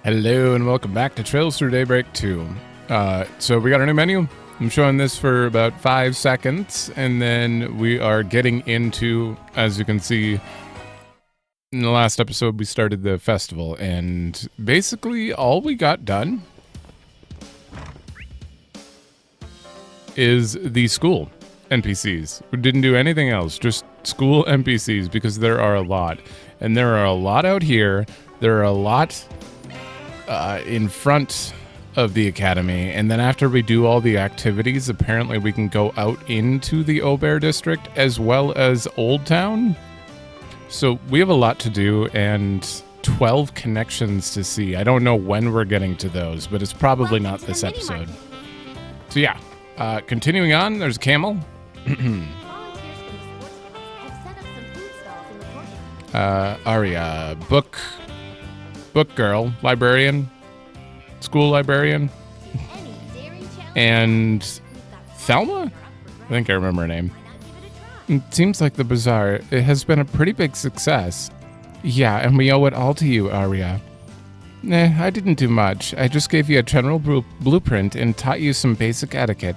Hello and welcome back to Trails Through Daybreak II. So we got a new menu. I'm showing this for about 5 seconds, and then we are getting into, as you can see, in the last episode we started the festival, and basically all we got done is the school NPCs. We didn't do anything else, just school NPCs, because there are a lot. And there are a lot out here. There are a lot in front of the academy, and then after we do all the activities, apparently we can go out into the Auber district as well as Old Town. So we have a lot to do and 12 connections to see. I don't know when we're getting to those, but it's probably not this episode. So yeah, continuing on, there's a camel. Aria, book girl, librarian, school librarian, and Thelma? I think I remember her name. It seems like the bazaar, it has been a pretty big success. Yeah, and we owe it all to you, Aria. I didn't do much. I just gave you a general blueprint and taught you some basic etiquette.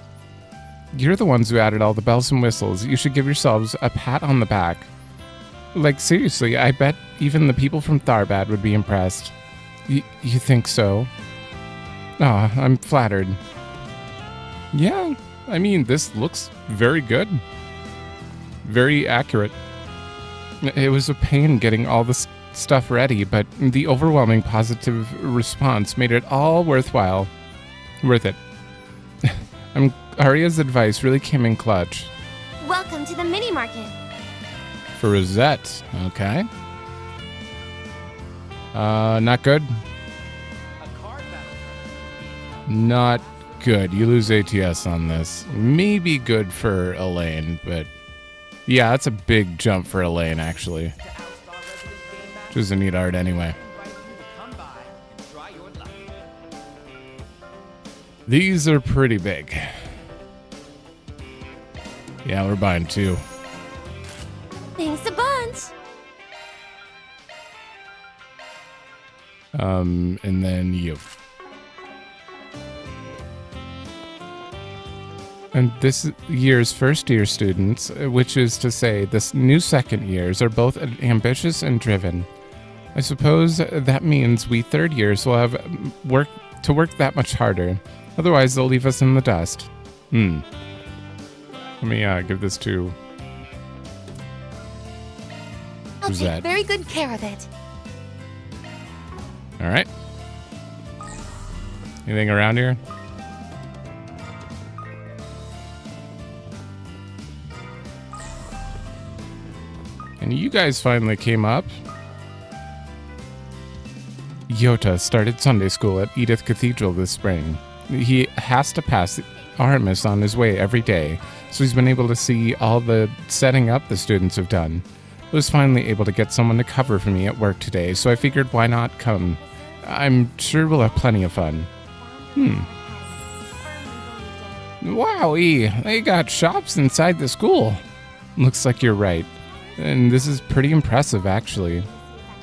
You're the ones who added all the bells and whistles. You should give yourselves a pat on the back. Like, seriously, I bet even the people from Tharbad would be impressed. You think so? Aw, I'm flattered. Yeah, I mean, this looks very good. Very accurate. It was a pain getting all this stuff ready, but the overwhelming positive response made it all worthwhile. Worth it. Aria's advice really came in clutch. Welcome to the mini market. For Rosette, okay. Not good. Not good. You lose ATS on this. Maybe good for Elaine, but yeah, that's a big jump for Elaine, actually. Which is a neat art anyway. These are pretty big. Yeah, we're buying 2. Thanks a bunch. And then you. And this year's first year students, which is to say the new second years, are both ambitious and driven. I suppose that means we third years will have work that much harder. Otherwise, they'll leave us in the dust. Let me give this to... I'll take very good care of it. All right. Anything around here? And you guys finally came up. Yota started Sunday school at Edith Cathedral this spring. He has to pass Aramis on his way every day, so he's been able to see all the setting up the students have done. I was finally able to get someone to cover for me at work today, so I figured why not come. I'm sure we'll have plenty of fun. Wowee, they got shops inside the school. Looks like you're right. And this is pretty impressive, actually.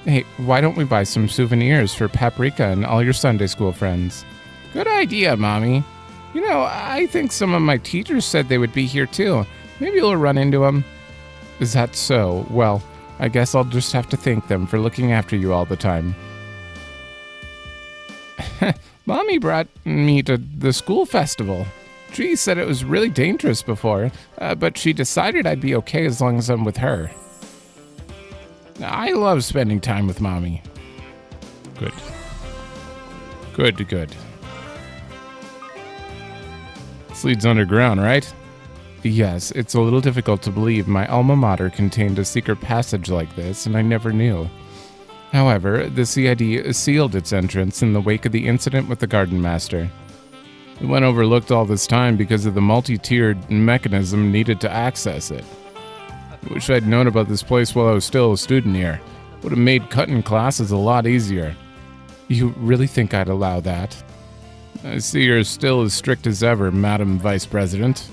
Hey, why don't we buy some souvenirs for Paprika and all your Sunday school friends? Good idea, Mommy. You know, I think some of my teachers said they would be here too. Maybe we'll run into them. Is that so? Well, I guess I'll just have to thank them for looking after you all the time. Mommy brought me to the school festival. She said it was really dangerous before, but she decided I'd be okay as long as I'm with her. I love spending time with Mommy. Good. Good. This leads underground, right? Yes, it's a little difficult to believe my alma mater contained a secret passage like this, and I never knew. However, the CID sealed its entrance in the wake of the incident with the garden master. It went overlooked all this time because of the multi-tiered mechanism needed to access it. I wish I'd known about this place while I was still a student here. Would have made cutting classes a lot easier. You really think I'd allow that? I see you're still as strict as ever, Madam Vice President.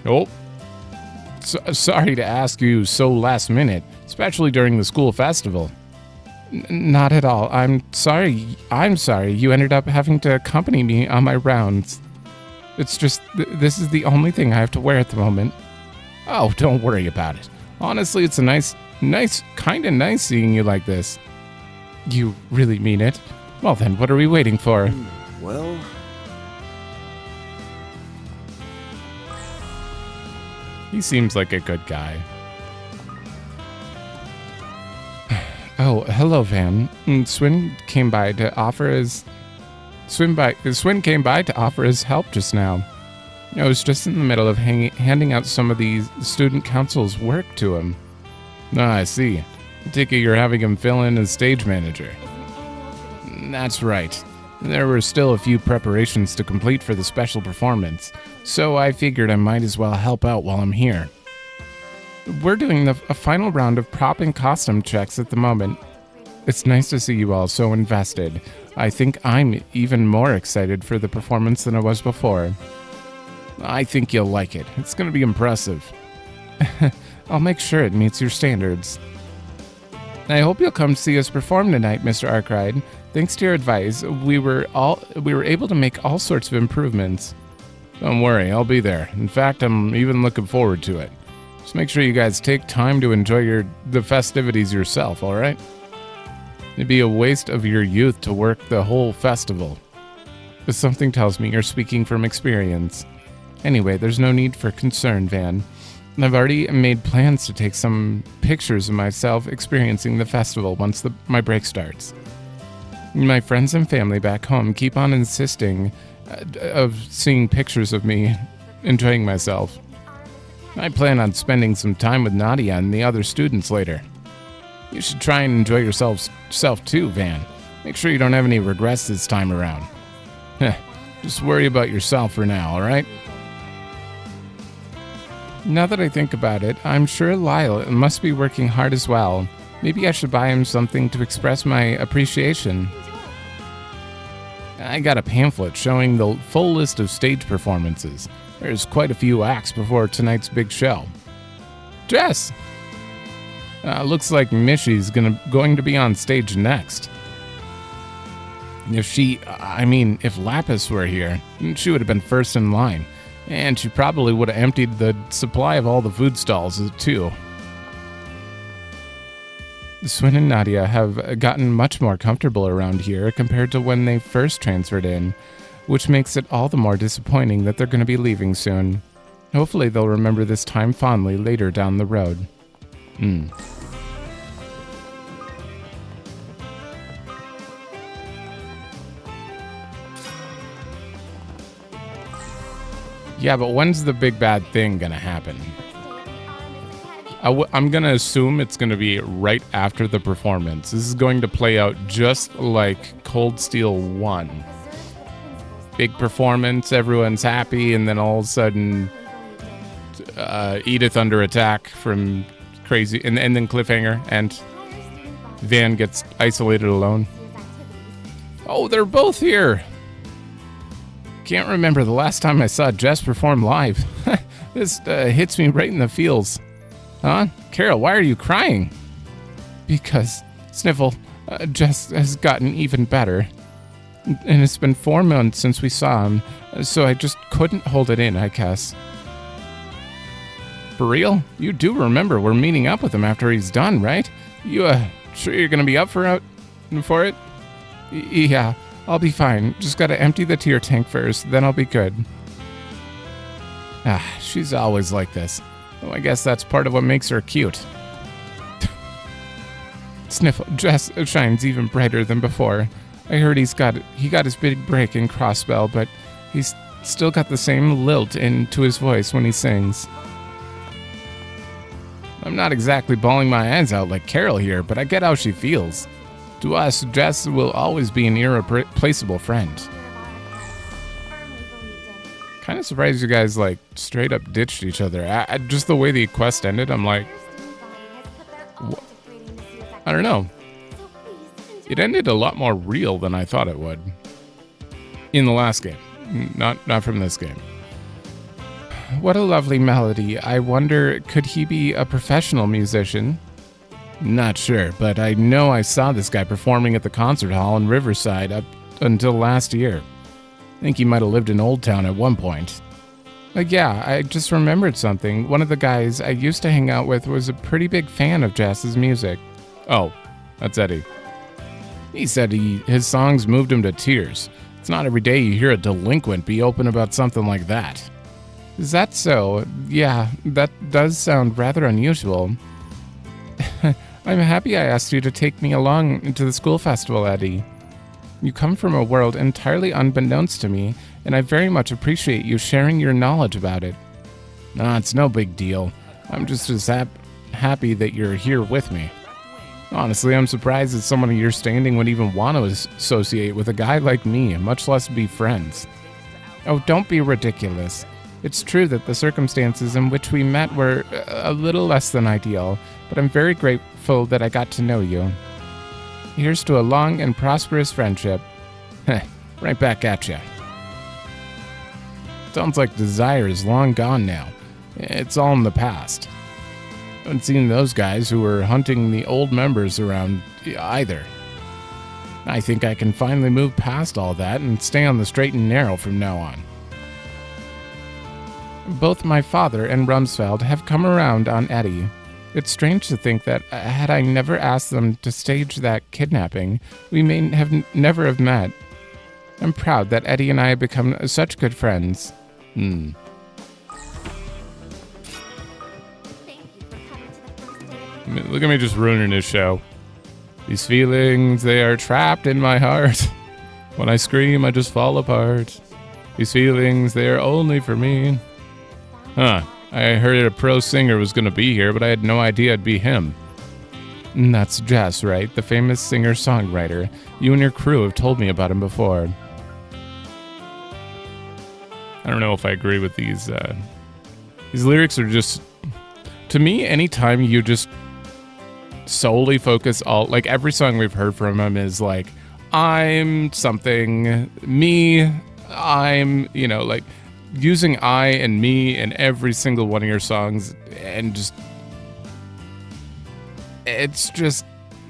Oh. Sorry to ask you so last minute, especially during the school festival. Not at all. I'm sorry. You ended up having to accompany me on my rounds. It's just, this is the only thing I have to wear at the moment. Oh, don't worry about it. Honestly, it's a kinda nice seeing you like this. You really mean it? Well then, what are we waiting for? Well... He seems like a good guy. Oh, hello, Van. Swin came by to offer his help just now. I was just in the middle of handing out some of the student council's work to him. Ah, I see. I take it you're having him fill in as stage manager. That's right. There were still a few preparations to complete for the special performance, so I figured I might as well help out while I'm here. We're doing a final round of prop and costume checks at the moment. It's nice to see you all so invested. I think I'm even more excited for the performance than I was before. I think you'll like it. It's going to be impressive. I'll make sure it meets your standards. I hope you'll come see us perform tonight, Mr. Arkride. Thanks to your advice, we were able to make all sorts of improvements. Don't worry, I'll be there. In fact, I'm even looking forward to it. Just make sure you guys take time to enjoy the festivities yourself, all right? It'd be a waste of your youth to work the whole festival. But something tells me you're speaking from experience. Anyway, there's no need for concern, Van. I've already made plans to take some pictures of myself experiencing the festival once my break starts. My friends and family back home keep on insisting of seeing pictures of me enjoying myself. I plan on spending some time with Nadia and the other students later. You should try and enjoy yourself too, Van. Make sure you don't have any regrets this time around. Just worry about yourself for now, alright? Now that I think about it, I'm sure Lyle must be working hard as well. Maybe I should buy him something to express my appreciation. I got a pamphlet showing the full list of stage performances. There's quite a few acts before tonight's big show. Jess! Looks like Mishy's going to be on stage next. If Lapis were here, she would have been first in line. And she probably would have emptied the supply of all the food stalls, too. Swin and Nadia have gotten much more comfortable around here compared to when they first transferred in, which makes it all the more disappointing that they're going to be leaving soon. Hopefully they'll remember this time fondly later down the road. Yeah, but when's the big bad thing gonna happen? I'm gonna assume it's gonna be right after the performance. This is going to play out just like Cold Steel 1. Big performance, everyone's happy, and then all of a sudden, Edith under attack from crazy, and then cliffhanger, and Van gets isolated alone. Oh, they're both here! Can't remember the last time I saw Jess perform live. This hits me right in the feels. Huh? Carol, why are you crying? Because, Sniffle, Jess has gotten even better. And it's been 4 months since we saw him, so I just couldn't hold it in, I guess. For real? You do remember we're meeting up with him after he's done, right? You, sure you're gonna be up for it? Yeah. I'll be fine. Just gotta empty the tear tank first, then I'll be good. She's always like this. Oh, I guess that's part of what makes her cute. Sniffle, Jess shines even brighter than before. I heard he got his big break in Crossbell, but he's still got the same lilt into his voice when he sings. I'm not exactly bawling my eyes out like Carol here, but I get how she feels. To us, Jess will always be an irreplaceable friend. Kind of surprised you guys, straight up ditched each other. Just the way the quest ended, I'm like... I don't know. It ended a lot more real than I thought it would. In the last game. Not from this game. What a lovely melody. I wonder, could he be a professional musician? Not sure, but I know I saw this guy performing at the concert hall in Riverside up until last year. I think he might have lived in Old Town at one point. Yeah, I just remembered something. One of the guys I used to hang out with was a pretty big fan of Jess's music. Oh, that's Eddie. He said his songs moved him to tears. It's not every day you hear a delinquent be open about something like that. Is that so? Yeah, that does sound rather unusual. I'm happy I asked you to take me along to the school festival, Eddie. You come from a world entirely unbeknownst to me, and I very much appreciate you sharing your knowledge about it. Nah, it's no big deal. I'm just as happy that you're here with me. Honestly, I'm surprised that someone of your standing would even want to associate with a guy like me, much less be friends. Oh, don't be ridiculous. It's true that the circumstances in which we met were a little less than ideal, but I'm very grateful that I got to know you. Here's to a long and prosperous friendship. Right back at ya. Sounds like Desire is long gone now. It's all in the past. Haven't seen those guys who were hunting the old members around either. I think I can finally move past all that and stay on the straight and narrow from now on. Both my father and Rumsfeld have come around on Eddie. It's strange to think that had I never asked them to stage that kidnapping, we may never have met. I'm proud that Eddie and I have become such good friends. Look at me just ruining his show. These feelings, they are trapped in my heart. When I scream, I just fall apart. These feelings, they are only for me. Huh. I heard a pro singer was going to be here, but I had no idea it'd be him. That's Jess, right? The famous singer-songwriter. You and your crew have told me about him before. I don't know if I agree with these. These lyrics are just... To me, anytime you just solely focus like every song we've heard from him is like, I'm something, me, I'm, like using I and me in every single one of your songs, and just, it's just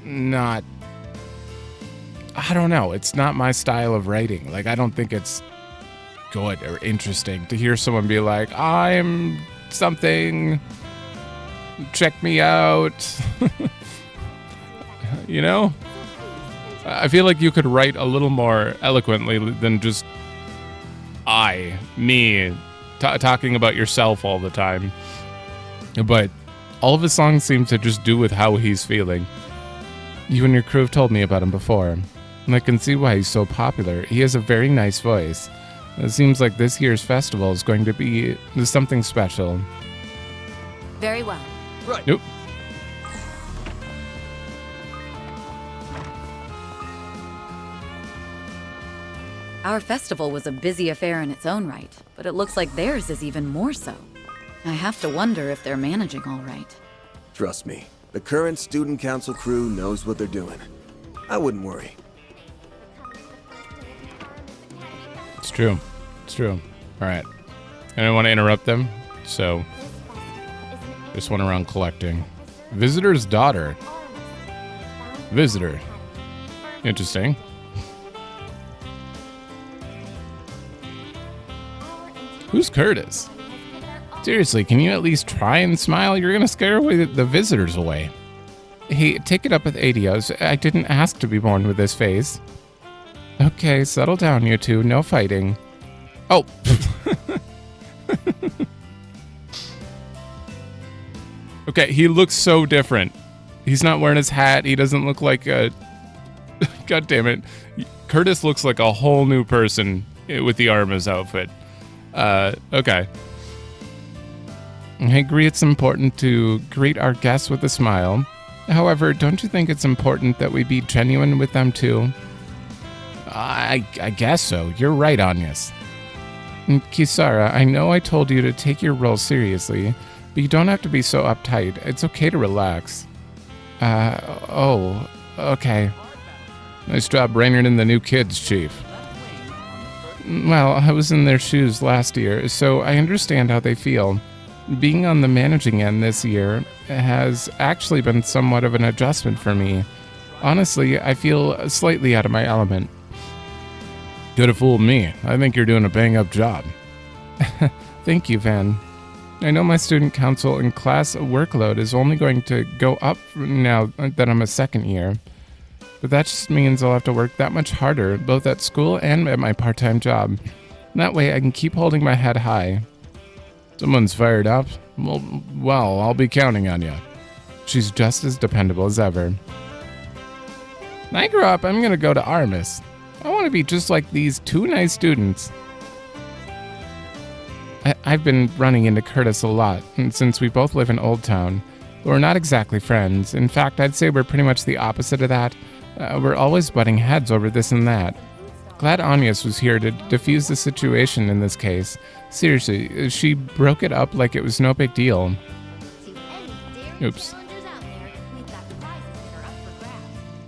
not, I don't know, it's not my style of writing. Like, I don't think it's good or interesting to hear someone be like, I'm something, check me out. I feel like you could write a little more eloquently than just me, talking about yourself all the time. But all of his songs seem to just do with how he's feeling. You and your crew have told me about him before, and I can see why he's so popular. He has a very nice voice. It seems like this year's festival is going to be something special. Very well. Right. Nope. Our festival was a busy affair in its own right, but it looks like theirs is even more so. I have to wonder if they're managing all right. Trust me, the current student council crew knows what they're doing. I wouldn't worry. It's true. It's true. All right. I don't want to interrupt them, so just went around collecting. Visitor's daughter. Visitor. Interesting. Who's Curtis? Seriously, can you at least try and smile? You're gonna scare away the visitors away. Hey, take it up with Adios. I didn't ask to be born with this face. Okay, settle down, you two. No fighting. Oh. Okay, he looks so different. He's not wearing his hat. He doesn't look like a... God damn it. Curtis looks like a whole new person with the Aramis outfit. Okay. I agree it's important to greet our guests with a smile. However, don't you think it's important that we be genuine with them too? I guess so. You're right, Agnes. Kisara, I know I told you to take your role seriously, but you don't have to be so uptight. It's okay to relax. Oh, okay. Nice job reining in the new kids, Chief. Well, I was in their shoes last year, so I understand how they feel. Being on the managing end this year has actually been somewhat of an adjustment for me. Honestly, I feel slightly out of my element. Could have fooled me. I think you're doing a bang-up job. Thank you, Van. I know my student council and class workload is only going to go up now that I'm a second year. But that just means I'll have to work that much harder, both at school and at my part-time job. That way I can keep holding my head high. Someone's fired up? Well, I'll be counting on you. She's just as dependable as ever. When I grow up, I'm gonna go to Aramis. I want to be just like these two nice students. I've been running into Curtis a lot, and since we both live in Old Town, but we're not exactly friends. In fact, I'd say we're pretty much the opposite of that. We're always butting heads over this and that. Glad Agnes was here to defuse the situation in this case. Seriously, she broke it up like it was no big deal. Oops.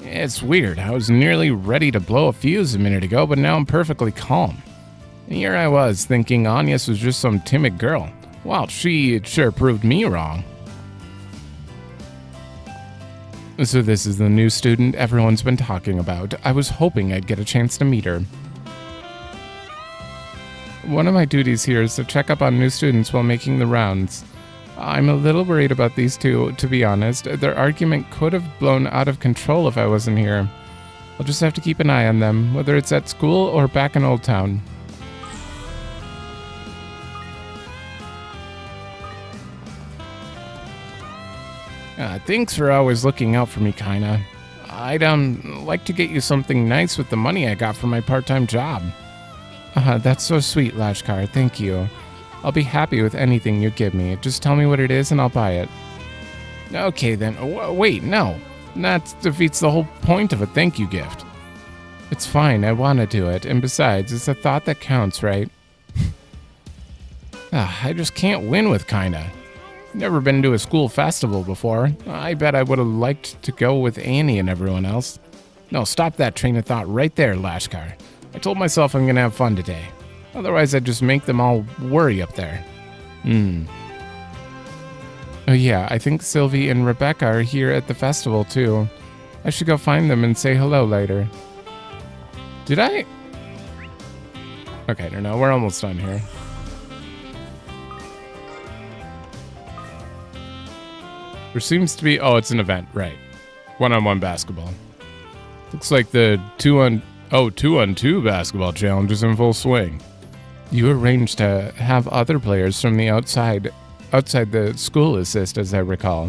It's weird. I was nearly ready to blow a fuse a minute ago, but now I'm perfectly calm. And here I was, thinking Agnes was just some timid girl. Well, she sure proved me wrong. So this is the new student everyone's been talking about. I was hoping I'd get a chance to meet her. One of my duties here is to check up on new students while making the rounds. I'm a little worried about these two, to be honest. Their argument could have blown out of control if I wasn't here. I'll just have to keep an eye on them, whether it's at school or back in Old Town. Thanks for always looking out for me, kinda. I'd like to get you something nice with the money I got from my part-time job. That's so sweet, Lashkar. Thank you. I'll be happy with anything you give me. Just tell me what it is and I'll buy it. Okay then. Wait, no. That defeats the whole point of a thank you gift. It's fine. I want to do it. And besides, it's a thought that counts, right? I just can't win with kinda. Never been to a school festival before. I bet I would have liked to go with Annie and everyone else. No, stop that train of thought right there, Lashkar. I told myself I'm gonna have fun today. Otherwise, I'd just make them all worry up there. Oh yeah, I think Sylvie and Rebecca are here at the festival too. I should go find them and say hello later. Did I? Okay, no, we're almost done here. There seems to be... Oh, it's an event, right. One-on-one basketball. Looks like the 2-on-2 basketball challenge is in full swing. You arranged to have other players from the outside the school assist, as I recall.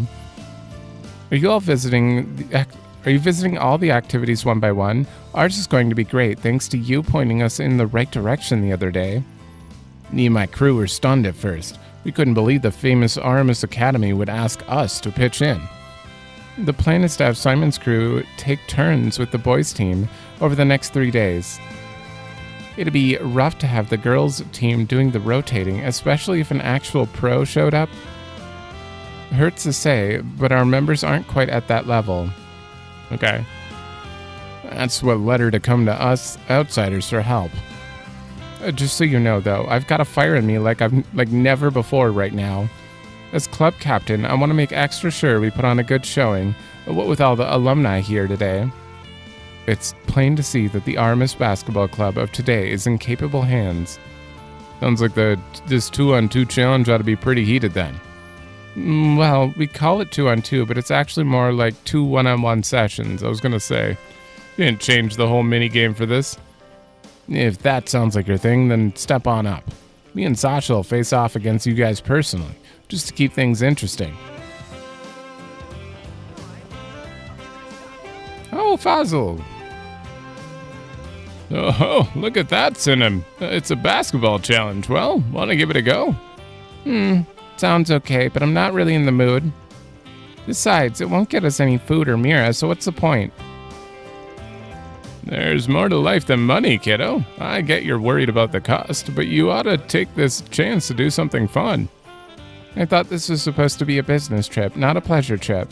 Are you visiting all the activities one by one? Ours is going to be great, thanks to you pointing us in the right direction the other day. Me and my crew were stunned at first. We couldn't believe the famous Aramis Academy would ask us to pitch in. The plan is to have Simon's crew take turns with the boys' team over the next 3 days. It'd be rough to have the girls' team doing the rotating, especially if an actual pro showed up. Hurts to say, but our members aren't quite at that level. Okay. That's what led her to come to us outsiders for help. Just so you know, though, I've got a fire in me like never before right now. As club captain, I want to make extra sure we put on a good showing, what with all the alumni here today. It's plain to see that the Aramis Basketball Club of today is in capable hands. Sounds like this 2-on-2 challenge ought to be pretty heated then. Well, we call it 2-on-2, but it's actually more like 2 1-on-1 sessions, I was gonna say. You didn't change the whole minigame for this. If that sounds like your thing, then step on up. Me and Sasha will face off against you guys personally, just to keep things interesting. Oh, Fazil! Oh, look at that, Sinem. It's a basketball challenge. Well, want to give it a go? Sounds okay, but I'm not really in the mood. Besides, it won't get us any food or Mira, so what's the point? There's more to life than money, kiddo. I get you're worried about the cost, but you ought to take this chance to do something fun. I thought this was supposed to be a business trip, not a pleasure trip.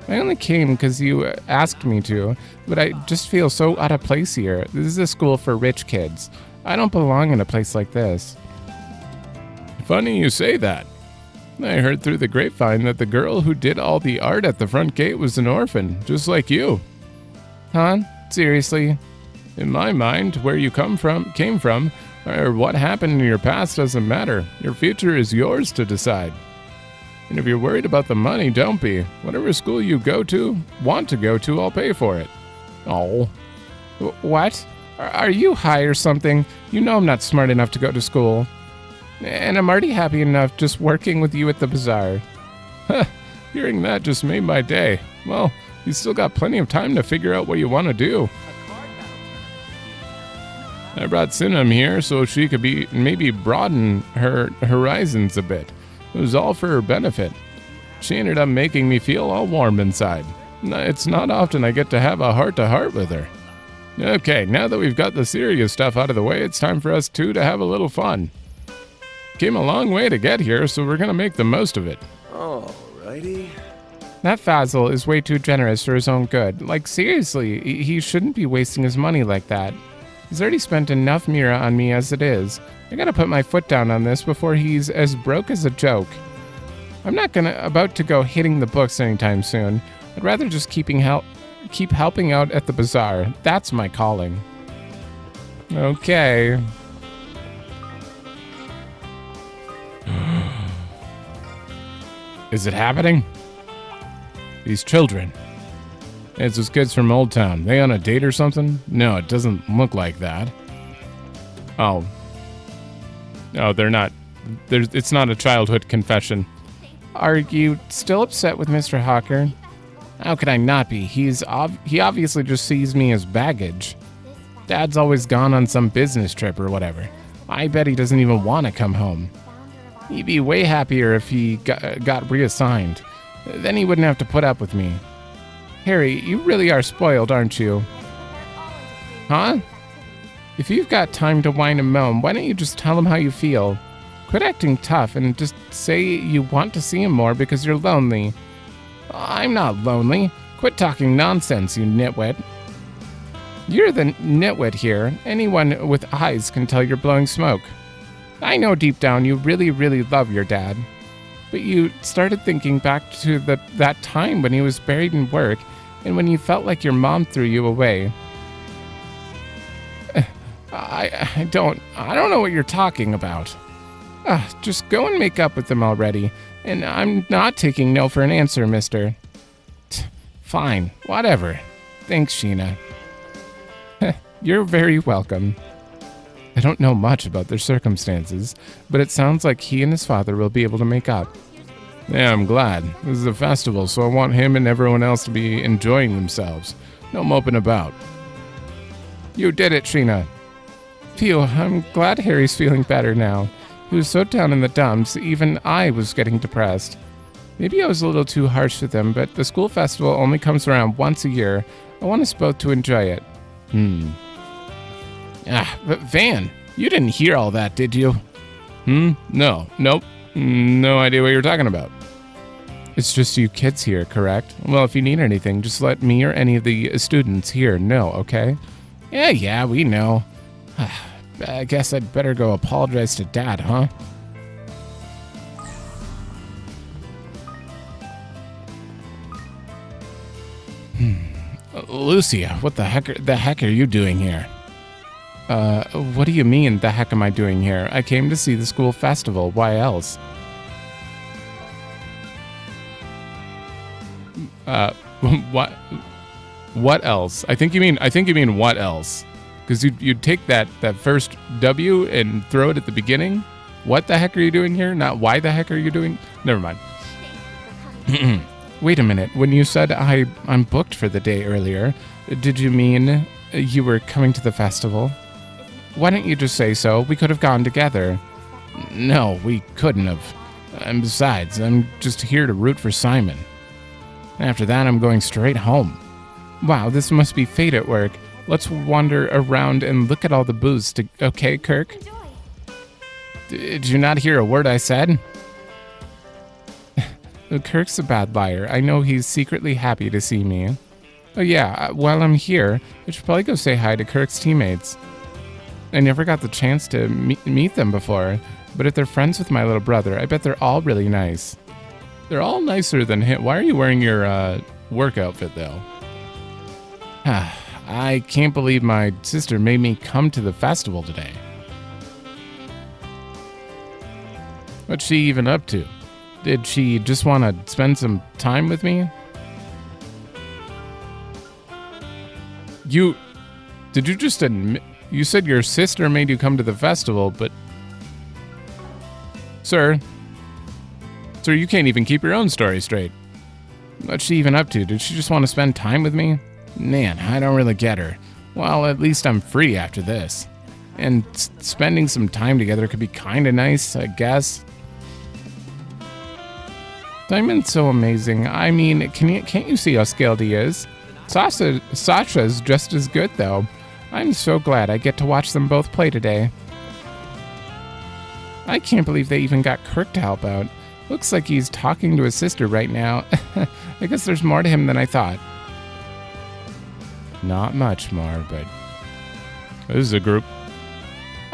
I only came because you asked me to, but I just feel so out of place here. This is a school for rich kids. I don't belong in a place like this. Funny you say that. I heard through the grapevine that the girl who did all the art at the front gate was an orphan, just like you. Huh? Seriously? In my mind, where you came from, or what happened in your past doesn't matter. Your future is yours to decide. And if you're worried about the money, don't be. Whatever school you want to go to, I'll pay for it. Oh. What? Are you high or something? You know I'm not smart enough to go to school. And I'm already happy enough just working with you at the bazaar. Huh, hearing that just made my day. Well, you still got plenty of time to figure out what you want to do. I brought Sinam here so she could maybe broaden her horizons a bit. It was all for her benefit. She ended up making me feel all warm inside. It's not often I get to have a heart-to-heart with her. Okay, now that we've got the serious stuff out of the way, it's time for us two to have a little fun. Came a long way to get here, so we're gonna make the most of it. Alrighty. That Fazil is way too generous for his own good. Like, seriously, he shouldn't be wasting his money like that. He's already spent enough Mira on me as it is. I gotta put my foot down on this before he's as broke as a joke. I'm not about to go hitting the books anytime soon. I'd rather just keep helping out at the bazaar. That's my calling. Okay. Is it happening? These children. It's those kids from Old Town. They on a date or something? No, it doesn't look like that. Oh. No, they're not. It's not a childhood confession. Are you still upset with Mr. Hawker? How could I not be? He obviously just sees me as baggage. Dad's always gone on some business trip or whatever. I bet he doesn't even want to come home. He'd be way happier if he got reassigned. Then he wouldn't have to put up with me. Harry, you really are spoiled, aren't you? Huh? If you've got time to whine and moan, why don't you just tell him how you feel? Quit acting tough and just say you want to see him more because you're lonely. I'm not lonely. Quit talking nonsense, you nitwit. You're the nitwit here. Anyone with eyes can tell you're blowing smoke. I know deep down you really, really love your dad. But you started thinking back to that time when he was buried in work and when you felt like your mom threw you away. I don't know what you're talking about. Just go and make up with them already. And I'm not taking no for an answer, mister. Fine, whatever. Thanks, Sheena. You're very welcome. I don't know much about their circumstances, but it sounds like he and his father will be able to make up. Yeah, I'm glad. This is a festival, so I want him and everyone else to be enjoying themselves. No moping about. You did it, Sheena. Phew, I'm glad Harry's feeling better now. He was so down in the dumps, even I was getting depressed. Maybe I was a little too harsh with him, but the school festival only comes around once a year. I want us both to enjoy it. But Van, you didn't hear all that, did you? No, nope. No idea what you're talking about. It's just you kids here, correct? Well, if you need anything, just let me or any of the students here know, okay? Yeah, we know. I guess I'd better go apologize to Dad, huh? Lucia, what the heck are you doing here? What do you mean, the heck am I doing here? I came to see the school festival. Why else? What else? I think you mean what else? Because you'd take that first W and throw it at the beginning. What the heck are you doing here? Not why the heck are you doing? Never mind. Wait a minute. When you said I'm booked for the day earlier, did you mean you were coming to the festival? Why didn't you just say so? We could have gone together. No, we couldn't have. And besides, I'm just here to root for Simon. After that, I'm going straight home. Wow, this must be fate at work. Let's wander around and look at all the booths. Okay, Kirk? Did you not hear a word I said? Kirk's a bad liar. I know he's secretly happy to see me. Oh yeah, while I'm here, I should probably go say hi to Kirk's teammates. I never got the chance to meet them before. But if they're friends with my little brother, I bet they're all really nice. They're all nicer than him. Why are you wearing your work outfit, though? I can't believe my sister made me come to the festival today. What's she even up to? Did she just want to spend some time with me? Did you just admit... You said your sister made you come to the festival, but... Sir, you can't even keep your own story straight. What's she even up to? Did she just want to spend time with me? Man, I don't really get her. Well, at least I'm free after this. And spending some time together could be kind of nice, I guess. Simon's so amazing. I mean, can't you see how skilled he is? Sasha's just as good, though. I'm so glad I get to watch them both play today. I can't believe they even got Kirk to help out. Looks like he's talking to his sister right now. I guess there's more to him than I thought. Not much more, but... This is a group.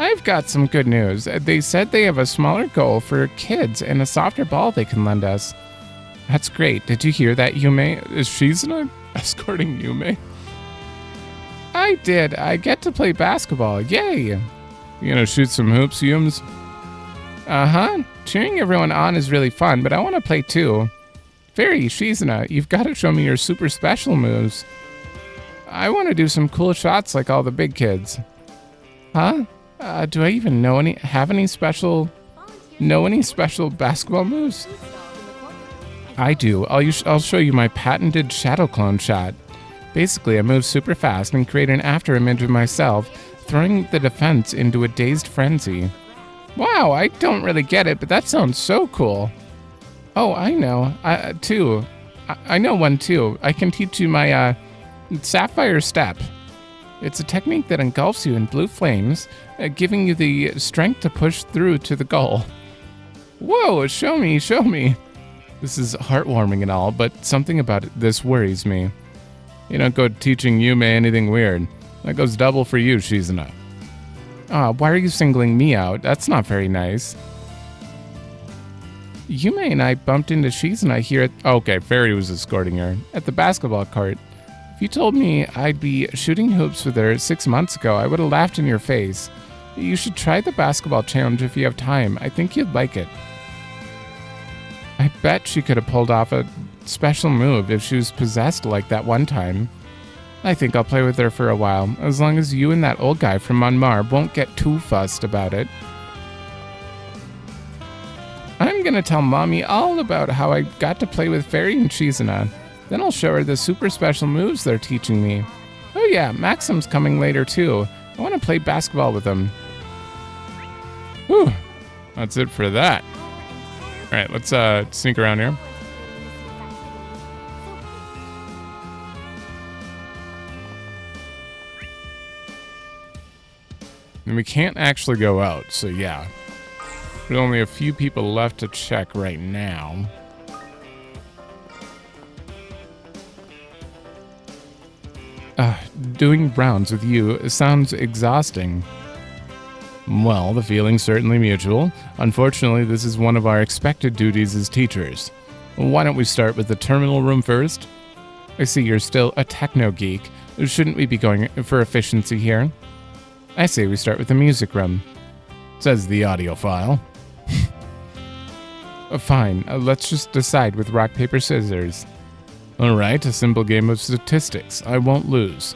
I've got some good news. They said they have a smaller goal for kids and a softer ball they can lend us. That's great. Did you hear that, Yume? Is Shizuna escorting Yume? I did. I get to play basketball. Yay! You gonna shoot some hoops, Yums? Uh-huh. Cheering everyone on is really fun, but I want to play too. Fairy, Shizuna, you've got to show me your super special moves. I want to do some cool shots like all the big kids. Huh? Do I even know any special basketball moves? I do. I'll show you my patented shadow clone shot. Basically, I move super fast and create an after image of myself, throwing the defense into a dazed frenzy. Wow, I don't really get it, but that sounds so cool. Oh, I know. I know one too. I can teach you my Sapphire Step. It's a technique that engulfs you in blue flames, giving you the strength to push through to the goal. Whoa, show me. This is heartwarming and all, but something about this worries me. You don't go teaching Yume anything weird. That goes double for you, Shizuna. Why are you singling me out? That's not very nice. Yume and I bumped into Shizuna here at... Okay, Fairy was escorting her. At the basketball court. If you told me I'd be shooting hoops with her 6 months ago, I would have laughed in your face. You should try the basketball challenge if you have time. I think you'd like it. I bet she could have pulled off a special move if she was possessed like that one time. I think I'll play with her for a while, as long as you and that old guy from Monmar won't get too fussed about it. I'm gonna tell Mommy all about how I got to play with Fairy and Shizuna. Then I'll show her the super special moves they're teaching me. Oh yeah, Maxim's coming later too. I want to play basketball with him. Whew, that's it for that. Alright, let's sneak around here. And we can't actually go out, so yeah. There's only a few people left to check right now. Doing rounds with you sounds exhausting. Well, the feeling's certainly mutual. Unfortunately, this is one of our expected duties as teachers. Why don't we start with the terminal room first? I see you're still a techno geek. Shouldn't we be going for efficiency here? I say we start with the music room. Says the audiophile. Fine, let's just decide with rock, paper, scissors. Alright, a simple game of statistics. I won't lose.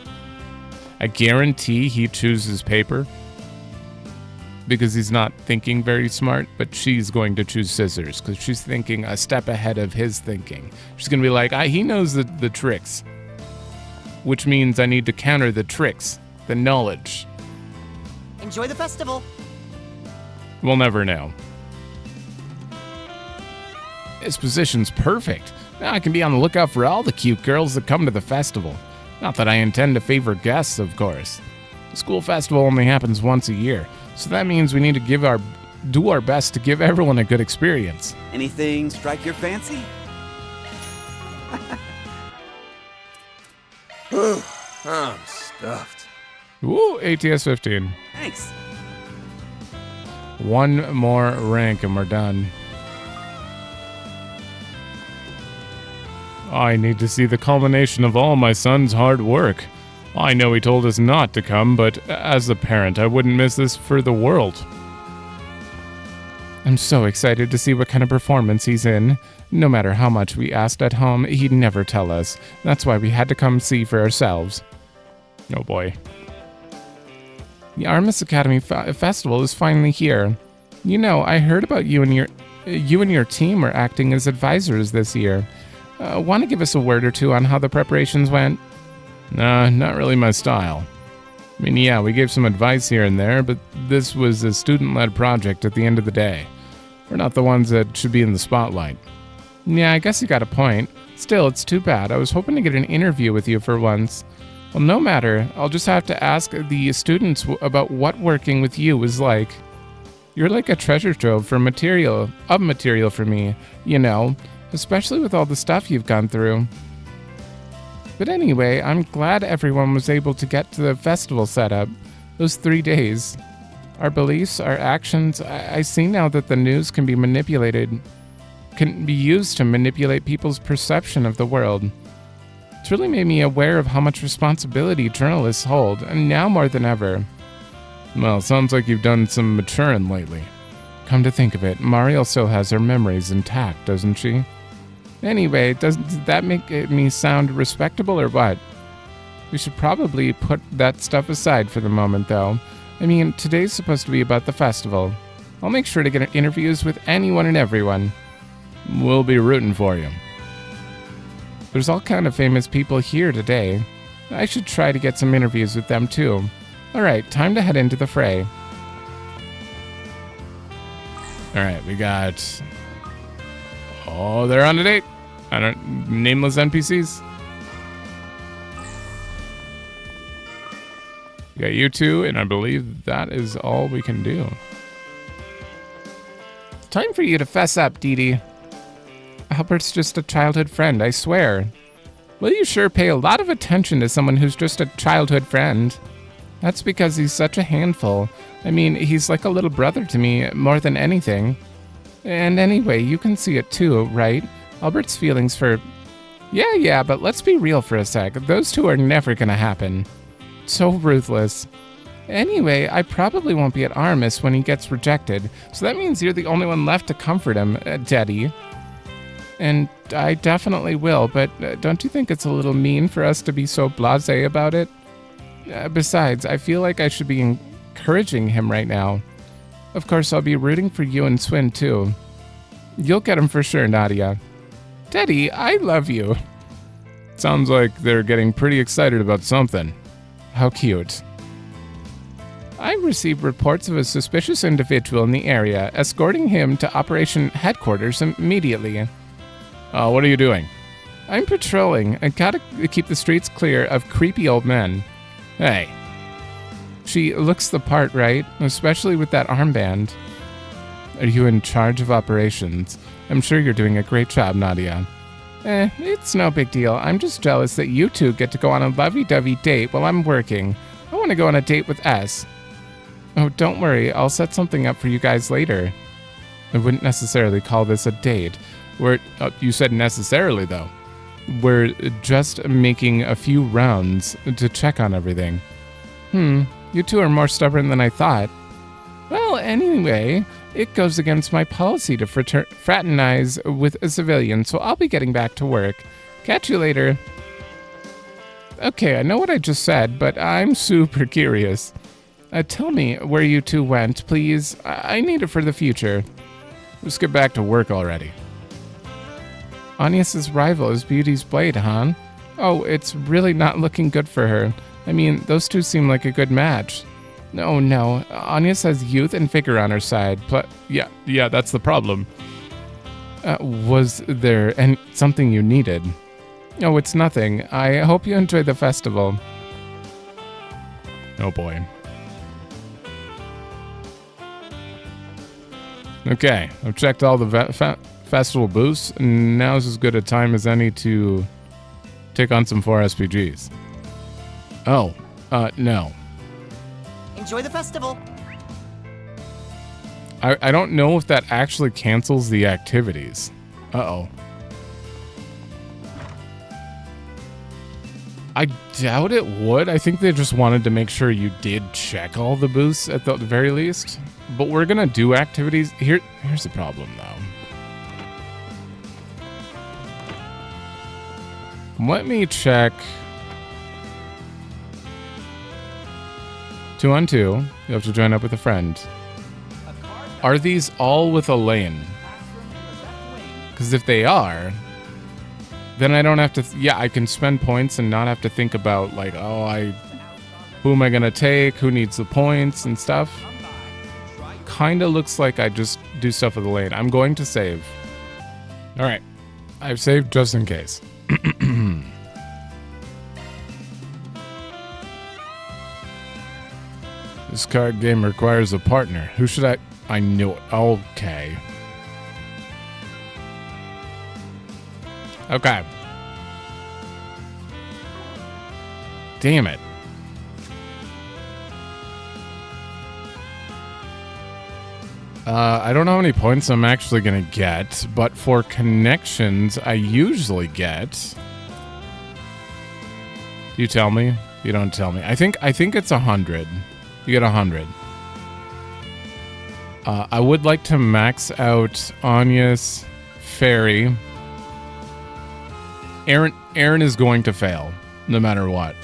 I guarantee he chooses paper. Because he's not thinking very smart, but she's going to choose scissors because she's thinking a step ahead of his thinking. She's going to be like, he knows the tricks. Which means I need to counter the tricks, the knowledge. Enjoy the festival. We'll never know. This position's perfect. Now I can be on the lookout for all the cute girls that come to the festival. Not that I intend to favor guests, of course. The school festival only happens once a year, so that means we need to do our best to give everyone a good experience. Anything strike your fancy? I'm stuffed. Woo, ATS 15. Thanks. One more rank and we're done. I need to see the culmination of all my son's hard work. I know he told us not to come, but as a parent, I wouldn't miss this for the world. I'm so excited to see what kind of performance he's in. No matter how much we asked at home, he'd never tell us. That's why we had to come see for ourselves. Oh boy. The Aramis Academy Festival is finally here. You know, I heard about you and your team are acting as advisors this year. Want to give us a word or two on how the preparations went? Nah, not really my style. I mean, yeah, we gave some advice here and there, but this was a student-led project at the end of the day. We're not the ones that should be in the spotlight. Yeah, I guess you got a point. Still, it's too bad. I was hoping to get an interview with you for once. Well, no matter. I'll just have to ask the students about what working with you was like. You're like a treasure trove for material for me, you know, especially with all the stuff you've gone through. But anyway, I'm glad everyone was able to get to the festival setup. Those 3 days. Our beliefs, our actions, I see now that the news can be used to manipulate people's perception of the world. It's really made me aware of how much responsibility journalists hold, and now more than ever. Well, sounds like you've done some maturing lately. Come to think of it, Mariel still has her memories intact, doesn't she? Anyway, does that make me sound respectable or what? We should probably put that stuff aside for the moment, though. I mean, today's supposed to be about the festival. I'll make sure to get interviews with anyone and everyone. We'll be rooting for you. There's all kind of famous people here today. I should try to get some interviews with them, too. Alright, time to head into the fray. Alright, we got... Oh, they're on a date. Nameless NPCs. We got you two, and I believe that is all we can do. It's time for you to fess up, Dee Dee. Albert's just a childhood friend, I swear. Well, you sure pay a lot of attention to someone who's just a childhood friend. That's because he's such a handful. I mean, he's like a little brother to me more than anything. And anyway, you can see it too, right? Albert's feelings for... Yeah, but let's be real for a sec. Those two are never gonna happen. So ruthless. Anyway, I probably won't be at Aramis when he gets rejected, so that means you're the only one left to comfort him, Daddy. And I definitely will, but don't you think it's a little mean for us to be so blasé about it? Besides, I feel like I should be encouraging him right now. Of course, I'll be rooting for you and Swin, too. You'll get him for sure, Nadia. Daddy, I love you. Sounds like they're getting pretty excited about something. How cute. I received reports of a suspicious individual in the area, escorting him to Operation Headquarters immediately. What are you doing? I'm patrolling. I gotta keep the streets clear of creepy old men. Hey. She looks the part, right? Especially with that armband. Are you in charge of operations? I'm sure you're doing a great job, Nadia. It's no big deal. I'm just jealous that you two get to go on a lovey-dovey date while I'm working. I want to go on a date with S. Oh, don't worry. I'll set something up for you guys later. I wouldn't necessarily call this a date. You said necessarily, though. We're just making a few rounds to check on everything. You two are more stubborn than I thought. Well, anyway, it goes against my policy to fraternize with a civilian, so I'll be getting back to work. Catch you later. Okay, I know what I just said, but I'm super curious. Tell me where you two went, please. I need it for the future. Let's get back to work already. Agnes's rival is Beauty's Blade, huh? Oh, it's really not looking good for her. I mean, those two seem like a good match. No. Agnes has youth and vigor on her side. Yeah, that's the problem. Was there something you needed? Oh, it's nothing. I hope you enjoy the festival. Oh boy. Okay, I've checked all the festival booths, and now's as good a time as any to take on some 4 SPGs. Oh, no. Enjoy the festival. I don't know if that actually cancels the activities. Uh-oh. I doubt it would. I think they just wanted to make sure you did check all the booths at the very least. But we're gonna do activities. Here's the problem, though. Let me check. 2 on 2. You have to join up with a friend. Are these all with a lane? Because if they are, then I don't have to... yeah, I can spend points and not have to think about, like, who am I going to take? Who needs the points and stuff? Kind of looks like I just do stuff with the lane. I'm going to save. All right. I've saved just in case. This card game requires a partner. Who should I... I knew it. Okay. Okay. Damn it. I don't know how many points I'm actually going to get, but for connections, I usually get... Do you tell me? You don't tell me. I think it's 100. You get 100. I would like to max out Anya's fairy. Aaron is going to fail, no matter what.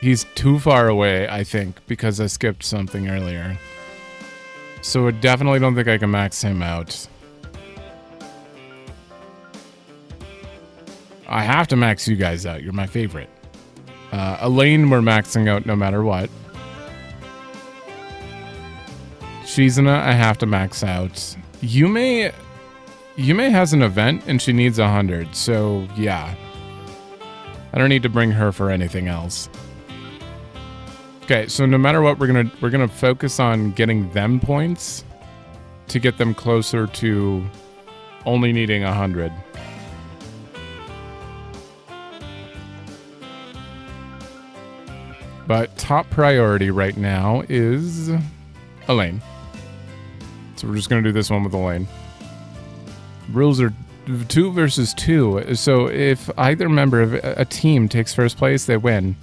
He's too far away, I think, because I skipped something earlier. So I definitely don't think I can max him out. I have to max you guys out. You're my favorite. Elaine, we're maxing out no matter what. Shizuna, I have to max out. Yume has an event and she needs 100, so yeah. I don't need to bring her for anything else. Okay, so no matter what, we're gonna focus on getting them points to get them closer to only needing 100. But top priority right now is Elaine. So we're just going to do this one with Elaine. Rules are 2 versus 2. So if either member of a team takes first place, they win.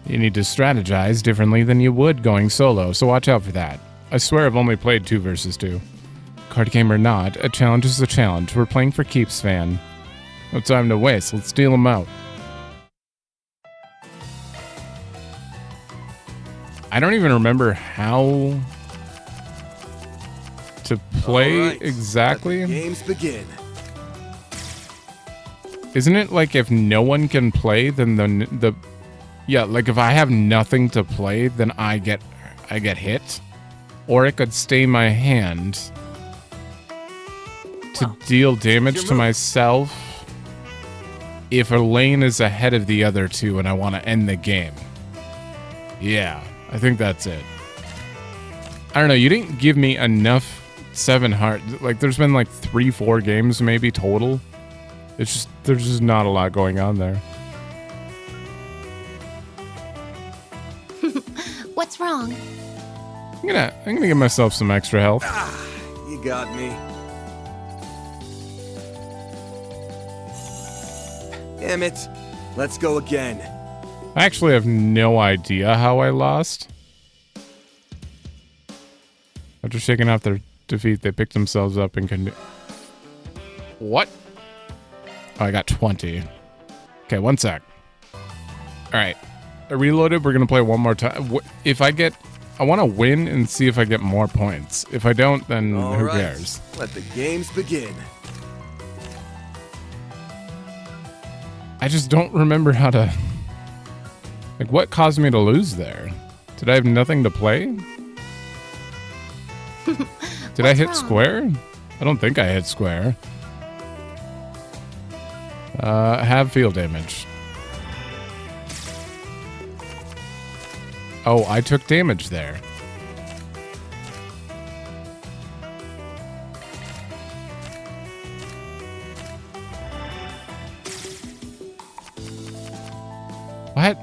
You need to strategize differently than you would going solo, so watch out for that. I swear I've only played 2 versus 2. Card game or not, a challenge is a challenge. We're playing for keeps, fan. No time to waste. Let's deal them out. I don't even remember how to play right, exactly. let the games begin. Isn't it like if no one can play, then the yeah, like if I have nothing to play, then I get hit, or it could stay my hand to deal damage to myself if a lane is ahead of the other two and I want to end the game. Yeah, I think that's it. I don't know. You didn't give me enough 7 heart. Like, there's been like 3-4 games maybe total. It's just, there's just not a lot going on there. What's wrong? I'm gonna give myself some extra health. Ah, you got me. Damn it. Let's go again. I actually have no idea how I lost. After shaking off their defeat, they picked themselves up and can... What? Oh, I got 20. Okay, 1 sec. Alright. I reloaded. We're going to play one more time. If I get... I want to win and see if I get more points. If I don't, then All who right. cares? Let the games begin. I just don't remember how to... Like, what caused me to lose there? Did I have nothing to play? Did I hit wrong? square? I don't think I hit square. Have field damage. Oh, I took damage there. What?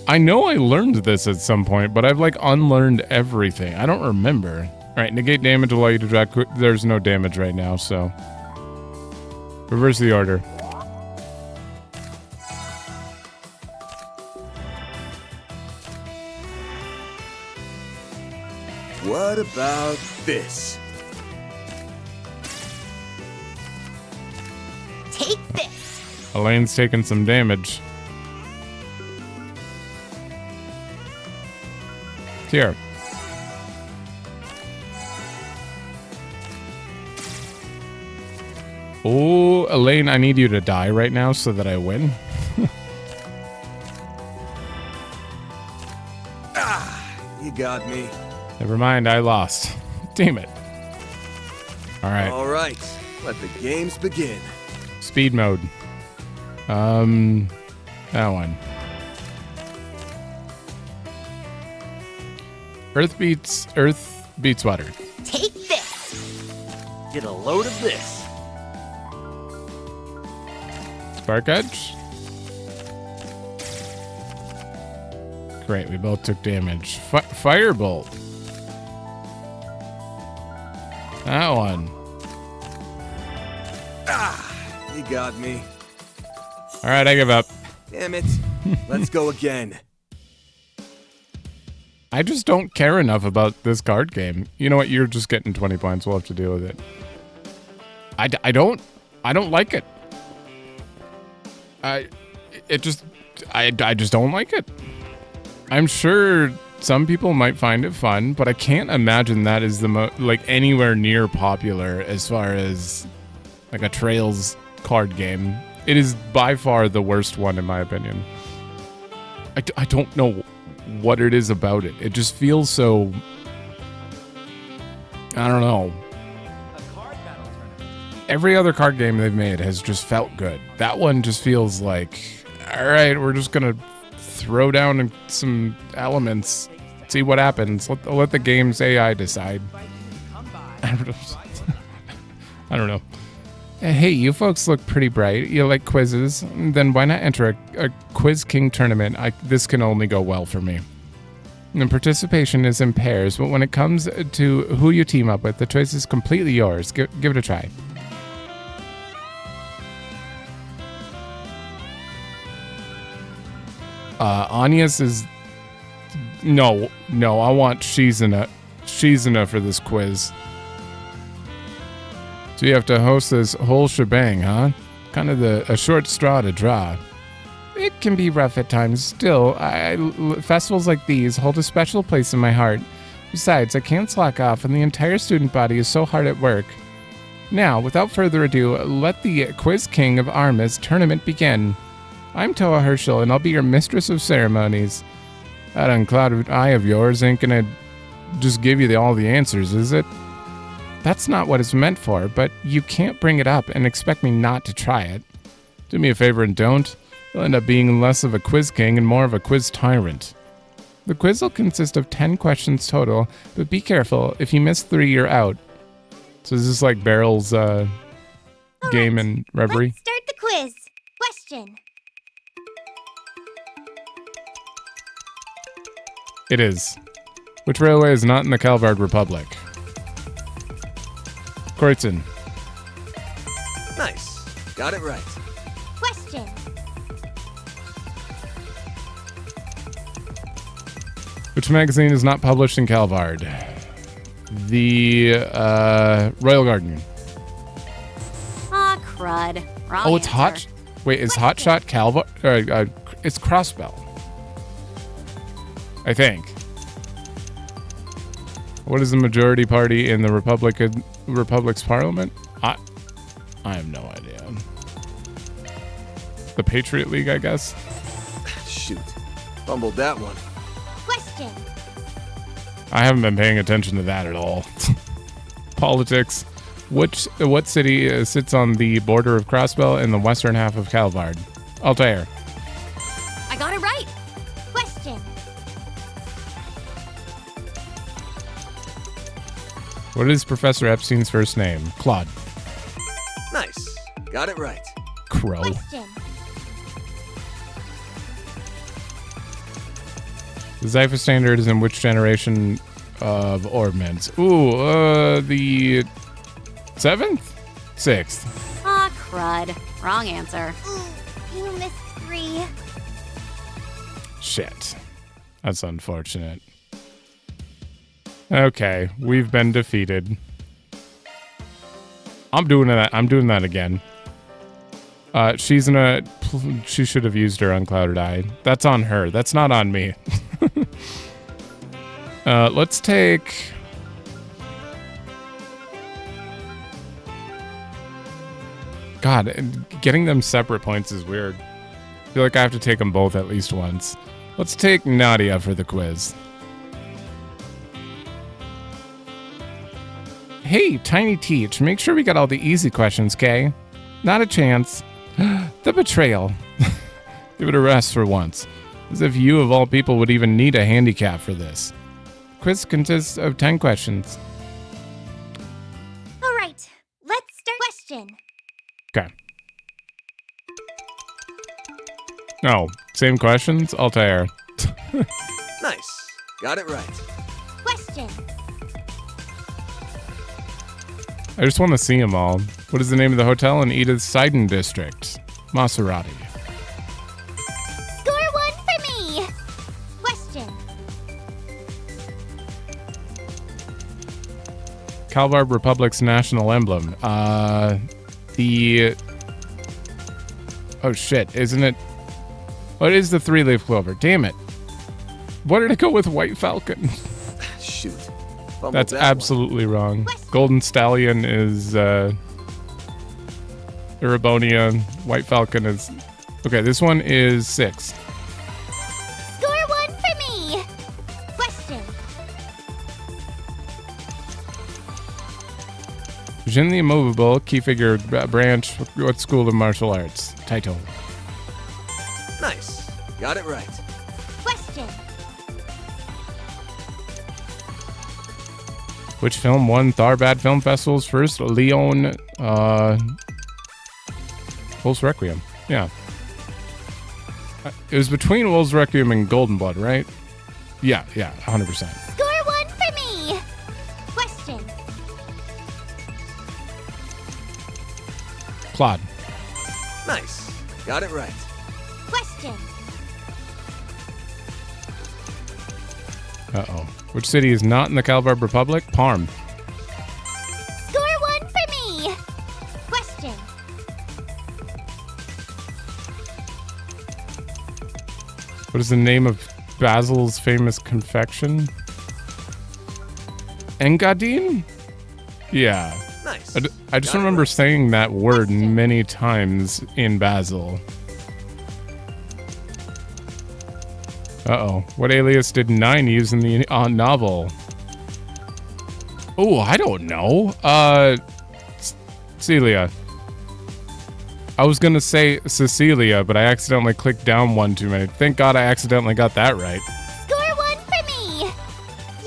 I'm I know I learned this at some point, but I've like unlearned everything. I don't remember. All right, negate damage will allow you to draw. There's no damage right now, so reverse the order. What about this? Take this. Elaine's taking some damage. Here. Oh, Elaine, I need you to die right now so that I win. You got me. Never mind, I lost. Damn it. All right. All right, let the games begin. Speed mode. That one. Earth beats water. Take this. Get a load of this. Spark Edge. Great, we both took damage. Firebolt. That one. You got me. All right, I give up. Damn it. Let's go again. I just don't care enough about this card game. You know what? You're just getting 20 points. We'll have to deal with it. I don't like it. I just don't like it. I'm sure some people might find it fun, but I can't imagine that is the anywhere near popular as far as like a Trails card game. It is by far the worst one in my opinion. I don't know what it is about it. It just feels so, I don't know. Every other card game they've made has just felt good. That one just feels like, all right, we're just gonna throw down some elements, see what happens. Let the game's AI decide. I don't know. Hey, you folks look pretty bright. You like quizzes? Then why not enter a Quiz King tournament? This can only go well for me. And participation is in pairs, but when it comes to who you team up with, the choice is completely yours. Give it a try. Anya's is... No, I want Shizuna for this quiz. So you have to host this whole shebang, huh? Kind of a short straw to draw. It can be rough at times. Still, festivals like these hold a special place in my heart. Besides, I can't slack off, and the entire student body is so hard at work. Now, without further ado, let the Quiz King of Aramis tournament begin. I'm Toa Herschel, and I'll be your mistress of ceremonies. That unclouded eye of yours ain't gonna just give you all the answers, is it? That's not what it's meant for, but you can't bring it up and expect me not to try it. Do me a favor and don't. You'll end up being less of a quiz king and more of a quiz tyrant. The quiz will consist of 10 questions total, but be careful. If you miss 3, you're out. So is this like Barrel's game in Reverie? Let's start the quiz. Question. It is. Which railway is not in the Calvard Republic? Kreutzen. Nice. Got it right. Question. Which magazine is not published in Calvard? The Royal Garden. Aw, crud. Wrong Oh, it's answer. Hot. Wait, is Hot Shot Calvard? It's Crossbell. I think. What is the majority party in the Republic's parliament? I have no idea. The Patriot League, I guess. Shoot. Fumbled that one. Question. I haven't been paying attention to that at all. Politics. What city sits on the border of Crossbell in the western half of Calvard? Altair. I got it right. Question. What is Professor Epstein's first name? Claude. Nice. Got it right. Crow. Question. The Zypher standard is in which generation of orbments? Ooh, the 7th? 6th. Aw, crud. Wrong answer. Ooh, you missed 3. Shit. That's unfortunate. Okay, we've been defeated. I'm doing that again. She should have used her unclouded eye. That's on her. That's not on me. Let's take... God, getting them separate points is weird. I feel like I have to take them both at least once. Let's take Nadia for the quiz. Hey, Tiny Teach, make sure we got all the easy questions, Kay. Not a chance. The betrayal. Give it a rest for once. As if you, of all people, would even need a handicap for this. The quiz consists of 10 questions. All right, let's start. Question. Okay. Oh, same questions? Altair. Nice. Got it right. Question. I just want to see them all. What is the name of the hotel in Edith's Sidon district? Maserati. Score 1 for me. Question. Calvard Republic's national emblem. Oh shit, isn't it? What is the 3-leaf clover? Damn it. What did it go with White Falcon? Shoot. Fumbled That's that absolutely wrong. Golden Stallion is Erebonian. White Falcon is... Okay, this one is 6. Score 1 for me. Question. Jin the Immovable, key figure, branch, what school of martial arts? Taito. one. Nice. Got it right. Question. Which film won Tharbad Film Festival's first Leon, Wolf's Requiem? Yeah. It was between Wolf's Requiem and Golden Blood, right? Yeah, 100%. Score 1 for me. Question. Claude. Nice. Got it right. Question. Uh-oh. Which city is not in the Calvard Republic? Parm. Score 1 for me. Question. What is the name of Basil's famous confection? Engadine? Yeah. Nice. I just Got it remember right. saying that word many times in Basil. Uh-oh. What alias did 9 use in the novel? Oh, I don't know. Celia. I was gonna say Cecilia, but I accidentally clicked down one too many. Thank God I accidentally got that right. Score 1 for me.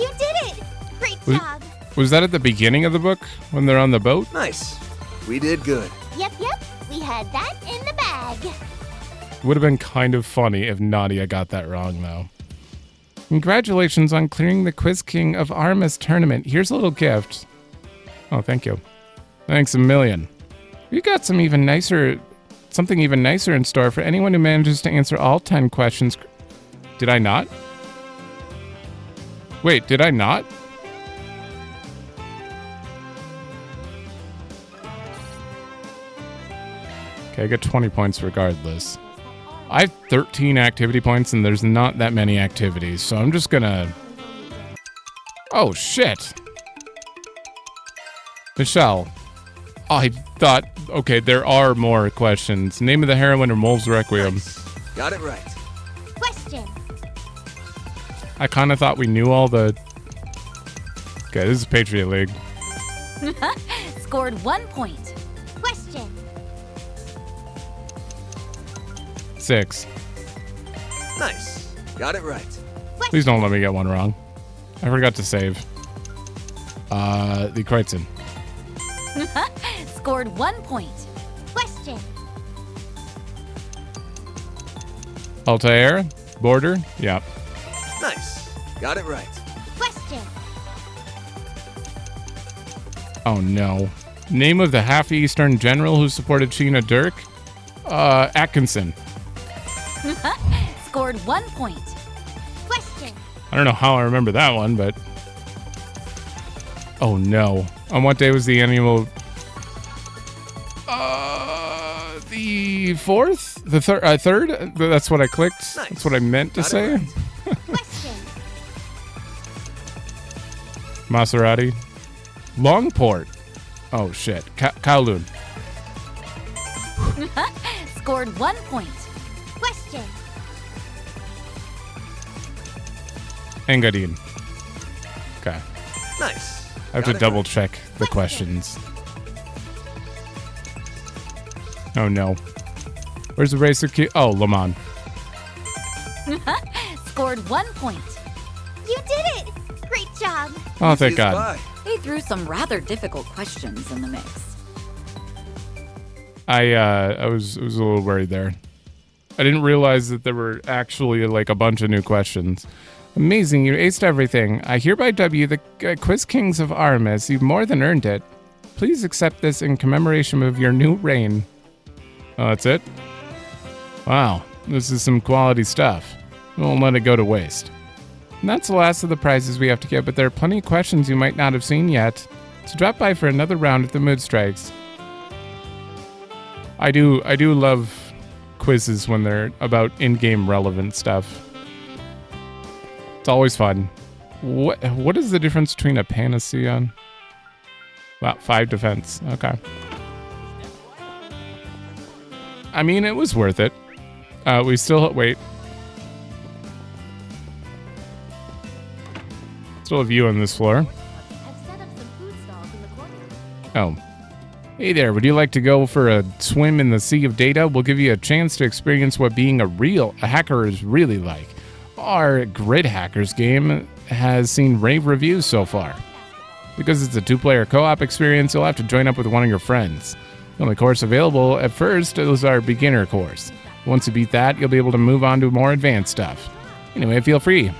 You did it. Great job. Was that at the beginning of the book when they're on the boat? Nice. We did good. Yep. We had that in the bag. Would have been kind of funny if Nadia got that wrong, though. Congratulations on clearing the Quiz King of Aramis tournament. Here's a little gift. Oh, thank you. Thanks a million. We got something even nicer in store for anyone who manages to answer all 10 questions. Did I not? Wait, did I not? Okay, I get 20 points regardless. I have 13 activity points and there's not that many activities, so I'm just gonna... Oh, shit. Michelle. I thought... Okay, there are more questions. Name of the heroine of Wolf's Requiem. Nice. Got it right. Question. I kind of thought we knew all the... Okay, this is Patriot League. Scored 1 point. Question. 6. Nice. Got it right. Please don't let me get one wrong. I forgot to save. The Kreutzen. Scored 1 point. Question. Altair? Border? Yeah. Nice. Got it right. Question. Oh no. Name of the half-Eastern general who supported Sheena Dirk? Atkinson. Scored 1 point. Question. I don't know how I remember that one, but... Oh no. On what day was the annual... The 4th? The 3rd? That's what I clicked. Nice. That's what I meant to Got it say. right. Question. Maserati. Longport. Oh shit. Kowloon. Scored 1 point. Question. Engadine. Okay. Nice. I have to double check the questions. Oh no. Where's the racer key? Oh, Le Mans. Scored 1 point. You did it! Great job! Oh, thank Easy as God. pie. They threw some rather difficult questions in the mix. I was a little worried there. I didn't realize that there were actually like a bunch of new questions. Amazing, you aced everything. I hereby dub you the Quiz Kings of Aramis. You've more than earned it. Please accept this in commemoration of your new reign. Oh, that's it? Wow, this is some quality stuff. We won't let it go to waste. And that's the last of the prizes we have to get, but there are plenty of questions you might not have seen yet. So drop by for another round if the mood strikes. I do love quizzes when they're about in-game relevant stuff. It's always fun. What is the difference between a panacea? Wow, 5 defense. Okay. I mean, it was worth it. We still wait. Still have you on this floor. I've set up some food stalls in the courtyard. Oh. Hey there, would you like to go for a swim in the sea of data? We'll give you a chance to experience what being a hacker is really like. Our Grid Hackers game has seen rave reviews so far. Because it's a 2-player co-op experience, you'll have to join up with one of your friends. The only course available at first is our beginner course. Once you beat that, you'll be able to move on to more advanced stuff. Anyway, feel free.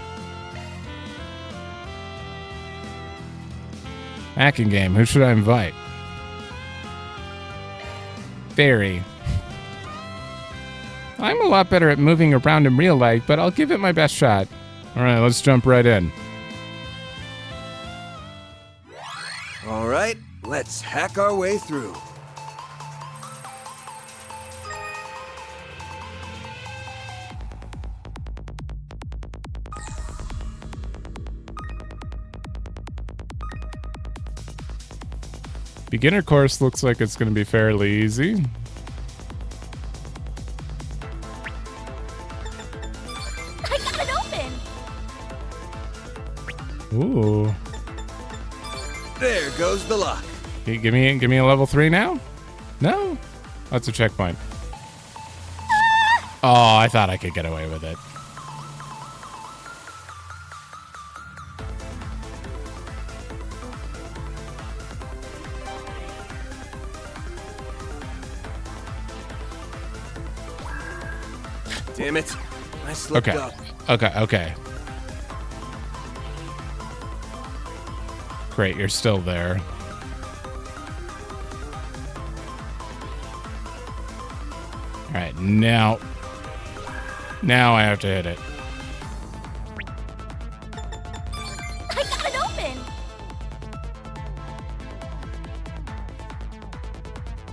Hacking game, who should I invite? Barry. I'm a lot better at moving around in real life, but I'll give it my best shot. Alright, let's jump right in. All right, let's hack our way through. Beginner course looks like it's going to be fairly easy. I got it open! Ooh. There goes the lock. Can you give me a level 3 now? No? That's a checkpoint. Oh, I thought I could get away with it. Damn it. I slipped Okay. up. Okay. Great, you're still there. Alright, now I have to hit it. I got it open!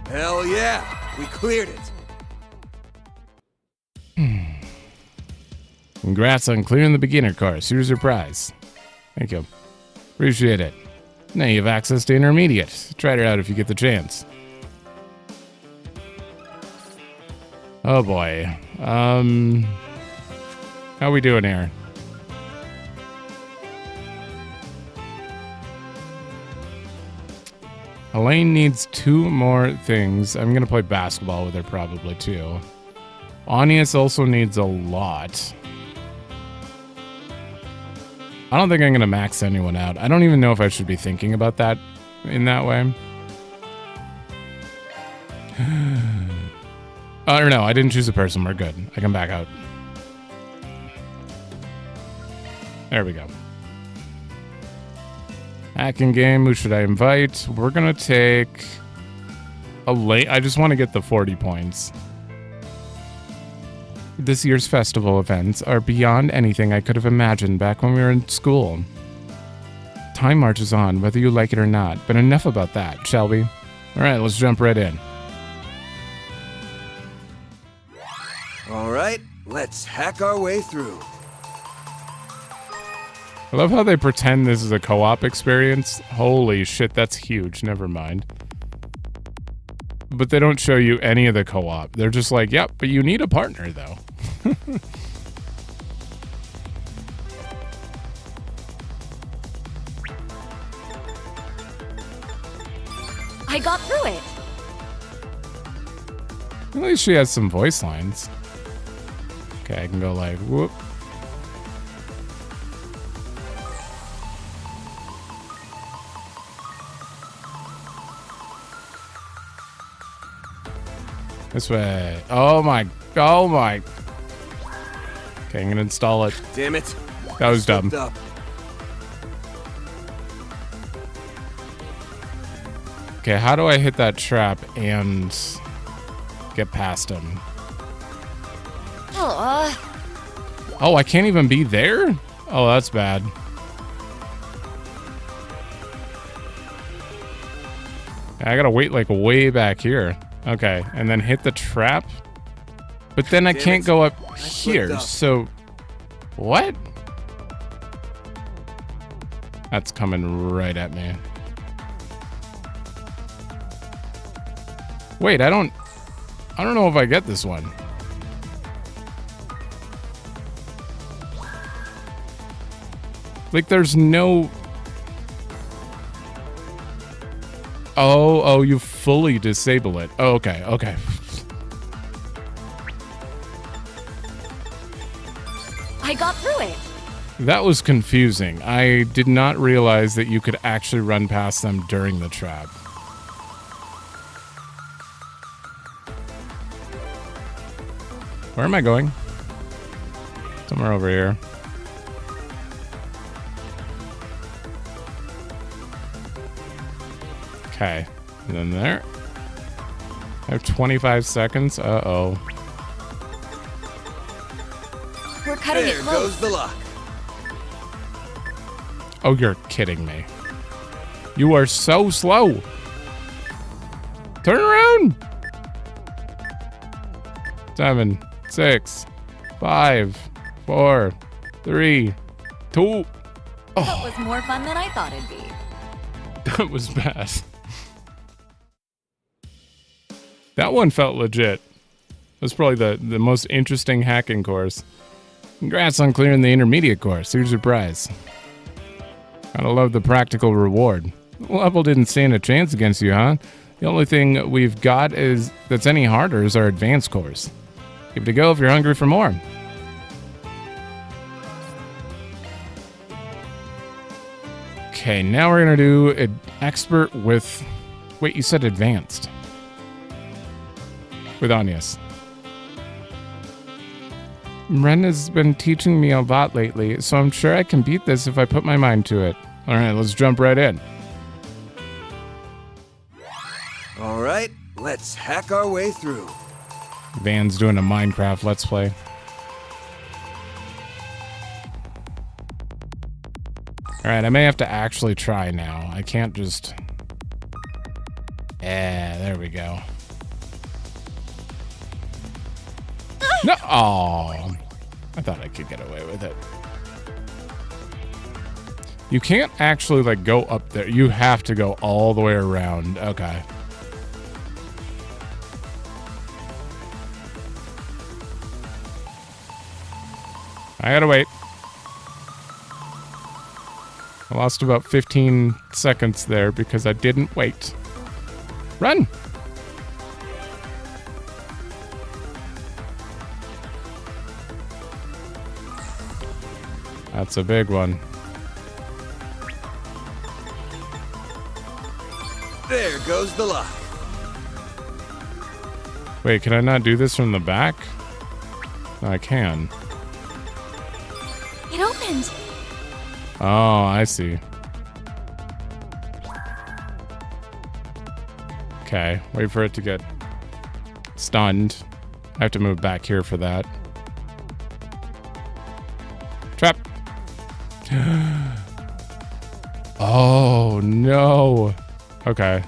Hell yeah. We cleared it. Congrats on clearing the beginner course. Here's your prize. Thank you. Appreciate it. Now you have access to intermediate. Try it out if you get the chance. Oh boy. How we doing here? Elaine needs 2 more things. I'm gonna play basketball with her probably too. Anius also needs a lot. I don't think I'm gonna max anyone out. I don't even know if I should be thinking about that in that way. I don't know. I didn't choose a person. We're good. I can back out. There we go. Hacking game. Who should I invite? We're going to take a late. I just want to get the 40 points. This year's festival events are beyond anything I could have imagined back when we were in school. Time marches on, whether you like it or not, but enough about that, shall we? Alright, let's jump right in. Alright, let's hack our way through. I love how they pretend this is a co-op experience. Holy shit, that's huge. Never mind. But they don't show you any of the co-op. They're just like, yep, but you need a partner, though. I got through it. At least she has some voice lines. Okay, I can go like, whoop. This way. Oh my. Okay, I'm gonna install it. Damn it. That was dumb. Up. Okay, how do I hit that trap and get past him? Oh, I can't even be there? Oh, that's bad. I gotta wait like way back here. Okay, and then hit the trap. But then I can't go up here, so... What? That's coming right at me. Wait, I don't know if I get this one. Like, there's no... Oh, you fully disable it. Oh, okay. I got through it. That was confusing. I did not realize that you could actually run past them during the trap. Where am I going? Somewhere over here. Okay, and then there. I have 25 seconds. Uh-oh. We're cutting it There close. goes the lock. Oh, you're kidding me. You are so slow. Turn around. 7, 6, 5, 4, 3, 2. That was more fun than I thought it'd be. That was bad. That one felt legit. It was probably the most interesting hacking course. Congrats on clearing the intermediate course. Here's your prize. Gotta love the practical reward. The level didn't stand a chance against you, huh? The only thing we've got that's any harder is our advanced course. Give it a go if you're hungry for more. Okay, now we're gonna do an expert with... Wait, you said advanced. With Agnes. Ren has been teaching me a lot lately, so I'm sure I can beat this if I put my mind to it. Alright, let's jump right in. Alright, let's hack our way through. Van's doing a Minecraft Let's Play. Alright, I may have to actually try now. I can't just... Yeah, there we go. No! Oh, I thought I could get away with it. You can't actually, like, go up there. You have to go all the way around. Okay. I gotta wait. I lost about 15 seconds there because I didn't wait. Run! That's a big one. There goes the lock. Wait, can I not do this from the back? No, I can. It opened. Oh, I see. Okay, wait for it to get stunned. I have to move back here for that. Trap. Oh, no. Okay.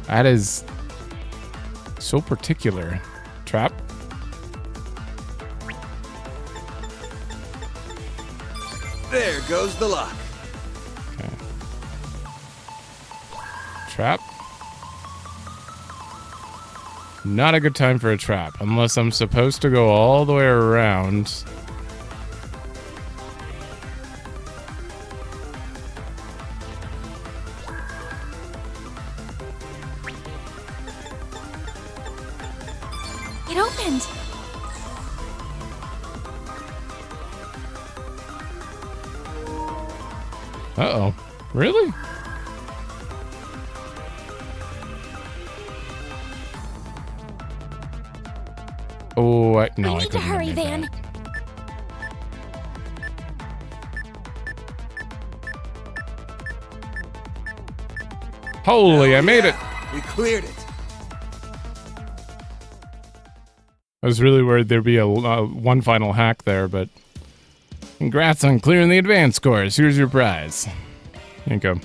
That is so particular. Trap. There goes the lock. Okay. Trap. Not a good time for a trap, unless I'm supposed to go all the way around. It opened. Uh-oh. Really? Oh, no, I I need to couldn't hurry, have made Van. that. Holy, I made it. We cleared it. I was really worried there'd be a one final hack there, but congrats on clearing the advanced course. Here's your prize. There you go.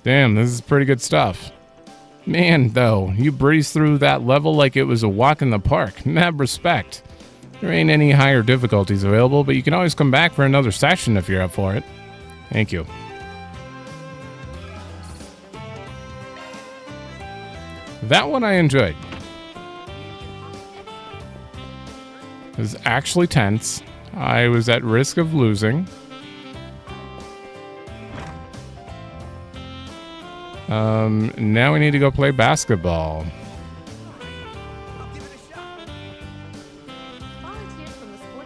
Damn, this is pretty good stuff. Man, though, you breezed through that level like it was a walk in the park. Mad respect. There ain't any higher difficulties available, but you can always come back for another session if you're up for it. Thank you. That one I enjoyed. It was actually tense. I was at risk of losing. Now we need to go play basketball.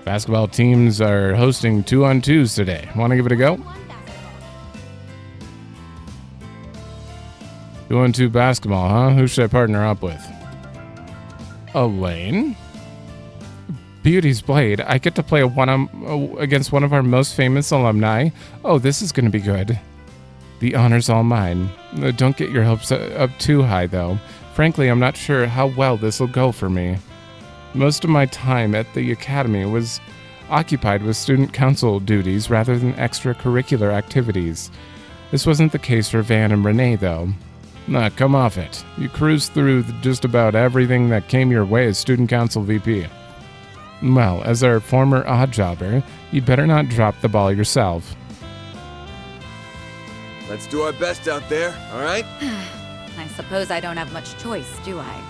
Basketball teams are hosting 2-on-2s today. Want to give it a go? 2-on-2 basketball, huh? Who should I partner up with? Elaine? Beauty's Blade. I get to play against one of our most famous alumni. Oh, this is going to be good. The honor's all mine. Don't get your hopes up too high, though. Frankly, I'm not sure how well this will go for me. Most of my time at the academy was occupied with student council duties rather than extracurricular activities. This wasn't the case for Van and Renee, though. Nah, come off it. You cruised through just about everything that came your way as student council VP. Well, as our former odd jobber, you'd better not drop the ball yourself. Let's do our best out there, all right? I suppose I don't have much choice, do I?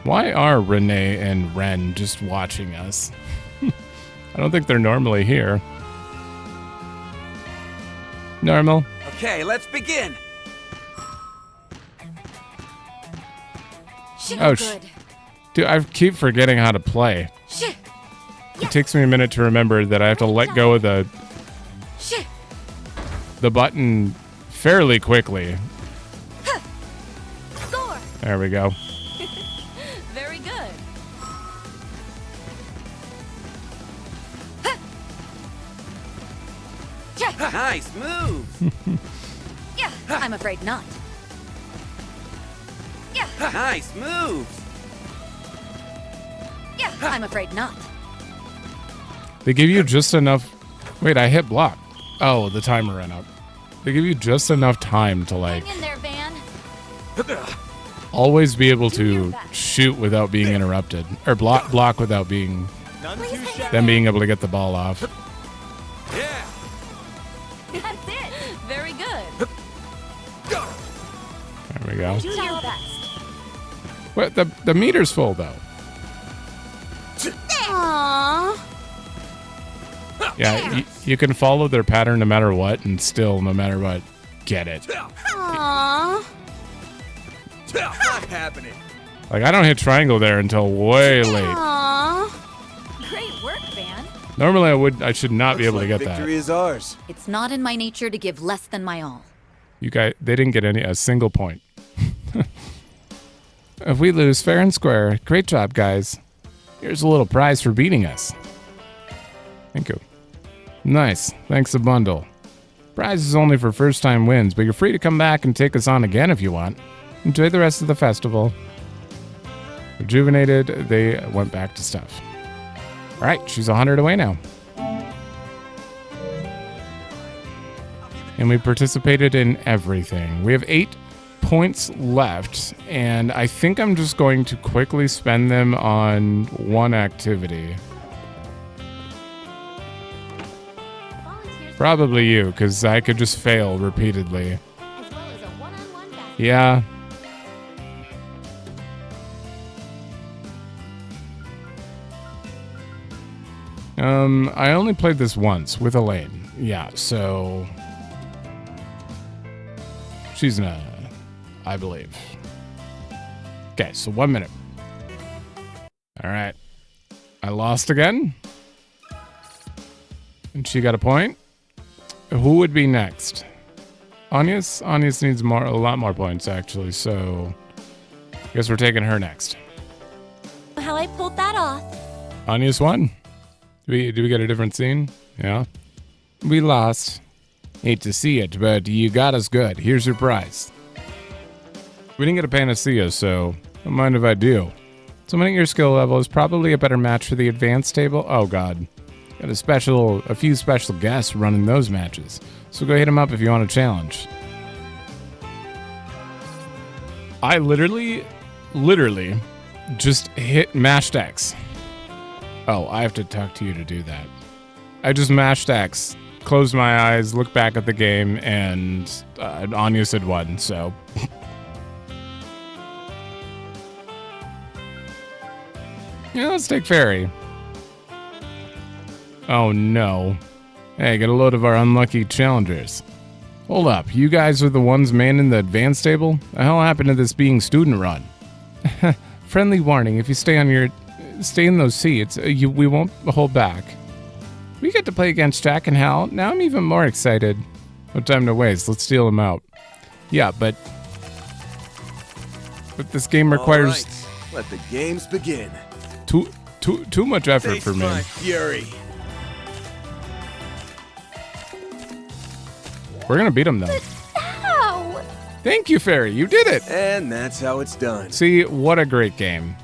Why are Renee and Ren just watching us? I don't think they're normally here. Normal? Okay, let's begin. Oh, dude, I keep forgetting how to play. It takes me a minute to remember that I have to let go of the button fairly quickly. Score. There we go. Very good. Nice move. Yeah, I'm afraid not. Yeah, Nice moves. yeah, I'm afraid not. They give you just enough... Wait, I hit block. Oh, the timer ran up. They give you just enough time to, like, Hang in there, Van. always be able to shoot without being interrupted. Or block without being... None Please too hang shabby. them being able to get the ball off. Yeah. That's it. Very good. There we go. Do your best. What? The meter's full, though. Aww. Yeah, you can follow their pattern no matter what, and still, no matter what, get it. Aww. Not happening. Like, I don't hit triangle there until way late. Aww. Great work, Van. Normally, I should not be able to get Victory that. is ours. It's not in my nature to give less than my all. You guys, they didn't get a single point. If we lose, fair and square. Great job, guys. Here's a little prize for beating us. Thank you. Nice. Thanks a bundle. Prize is only for first-time wins, but you're free to come back and take us on again if you want. Enjoy the rest of the festival. Rejuvenated, they went back to stuff. All right, she's 100 away now. And we participated in everything. We have 8 points left, and I think I'm just going to quickly spend them on one activity. Probably you, because I could just fail repeatedly. As well as a one-on-one battle. Yeah. I only played this once with Elaine. Yeah, so she's I believe. Okay, so 1 minute. All right. I lost again. And she got a point. Who would be next? Anya's? Anya's needs a lot more points, actually, so I guess we're taking her next. How I pulled that off. Anya's won. Do we get a different scene? Yeah. We lost. Hate to see it, but you got us good. Here's your prize. We didn't get a panacea, so don't mind if I do. Someone at your skill level is probably a better match for the advanced table. Oh god. Got a few special guests running those matches. So go hit them up if you want a challenge. I literally just hit mashed X. Oh, I have to talk to you to do that. I just mashed X, closed my eyes, looked back at the game, and Anya said won, so. Yeah, let's take Fairy. Oh no. Hey, get a load of our unlucky challengers. Hold up, you guys are the ones manning the advanced table? The hell happened to this being student run? Friendly warning, if you stay in those seats, we won't hold back. We get to play against Jack and Hal. Now I'm even more excited. No time to waste, let's steal them out. Yeah, but this game requires All right, let the games begin. too much effort Taste for me. my fury. We're gonna beat him though. Ow! Thank you, Fairy. You did it. And that's how it's done. See, what a great game.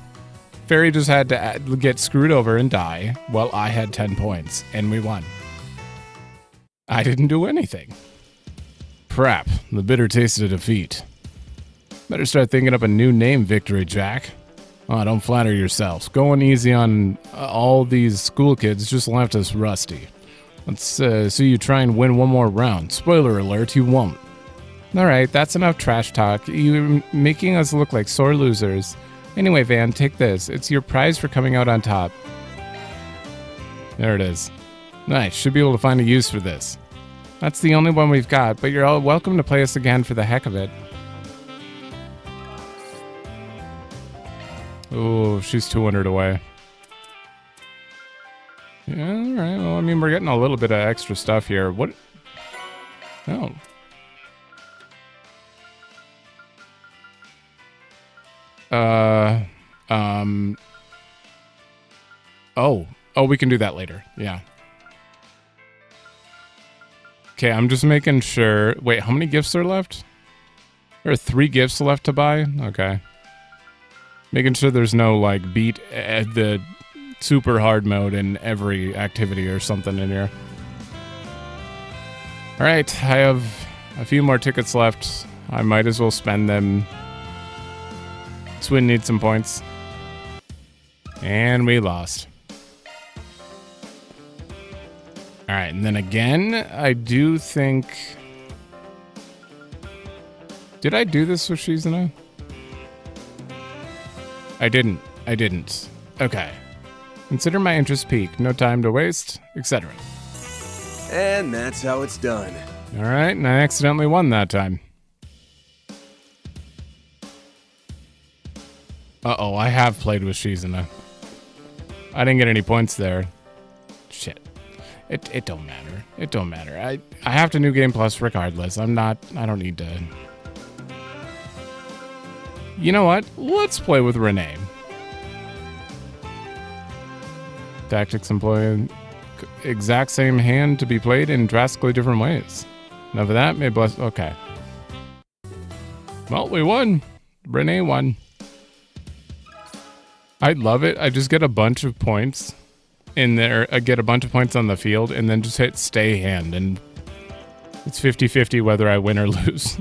Fairy just had to get screwed over and die, while I had 10 points, and we won. I didn't do anything. Crap, the bitter taste of defeat. Better start thinking up a new name, Victory Jack. Oh, don't flatter yourselves. Going easy on all these school kids just left us rusty. Let's see you try and win one more round. Spoiler alert, you won't. Alright, that's enough trash talk. You're making us look like sore losers. Anyway, Van, take this. It's your prize for coming out on top. There it is. Nice, should be able to find a use for this. That's the only one we've got, but you're all welcome to play us again for the heck of it. Oh, she's 200 away. Yeah, alright. Well, I mean, we're getting a little bit of extra stuff here. What? Oh. Oh, we can do that later. Yeah. Okay, I'm just making sure. Wait, how many gifts are left? There are 3 gifts left to buy? Okay. Making sure there's no, like, beat the super hard mode in every activity or something in here. Alright, I have a few more tickets left. I might as well spend them. Swin needs some points. And we lost. Alright, and then again, I do think... Did I do this with Shizuna? I didn't. Okay. Consider my interest peaked. No time to waste, etc. And that's how it's done. Alright, and I accidentally won that time. Uh-oh, I have played with Shizuna. I didn't get any points there. Shit. It don't matter. It don't matter. I have to New Game Plus regardless. I don't need to... You know what? Let's play with Renee. Tactics employ exact same hand to be played in drastically different ways. Enough of that. May bless. Okay. Well, we won. Renee won. I love it. I just get a bunch of points in there. I get a bunch of points on the field and then just hit stay hand. And it's 50-50 whether I win or lose.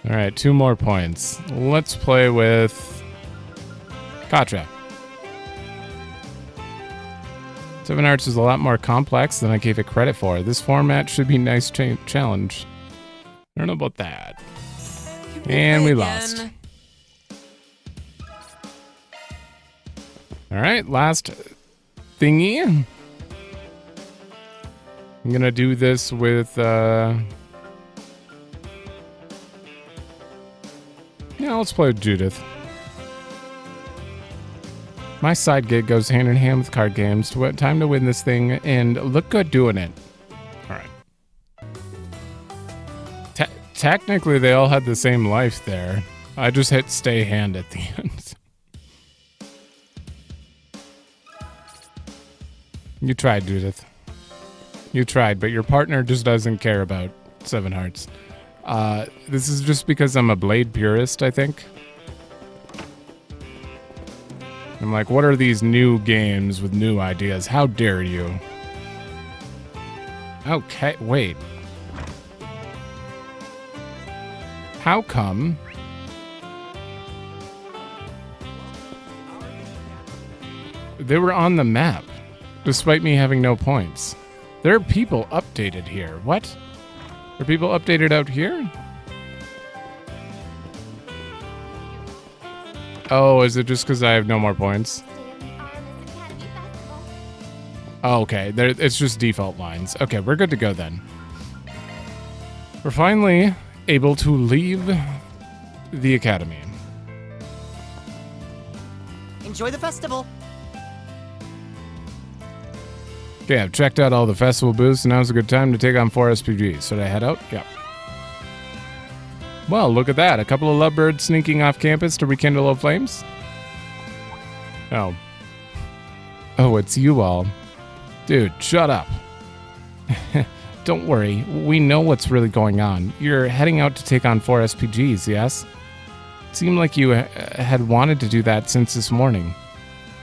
All right, 2 more points. Let's play with Katra. 7 Hearts is a lot more complex than I gave it credit for. This format should be a nice challenge. I don't know about that. And we lost. All right, last thingy. I'm gonna do this with, yeah, let's play with Judith. My side gig goes hand in hand with card games. Time to win this thing and look good doing it. All right. Technically, they all had the same life there. I just hit stay hand at the end. You tried, Judith. You tried, but your partner just doesn't care about 7 Hearts. This is just because I'm a Blade purist, I think. I'm like, what are these new games with new ideas? How dare you? Okay, wait. How come? They were on the map, despite me having no points. There are people updated here. What? Are people updated out here? Oh, is it just because I have no more points? Oh, okay, it's just default lines. Okay, we're good to go then. We're finally able to leave the academy. Enjoy the festival. Okay, I've checked out all the festival booths, and now's a good time to take on 4 SPGs. Should I head out? Yeah. Well, look at that. A couple of lovebirds sneaking off campus to rekindle old flames. Oh. Oh, it's you all. Dude, shut up. Don't worry. We know what's really going on. You're heading out to take on 4 SPGs, yes? It seemed like you had wanted to do that since this morning.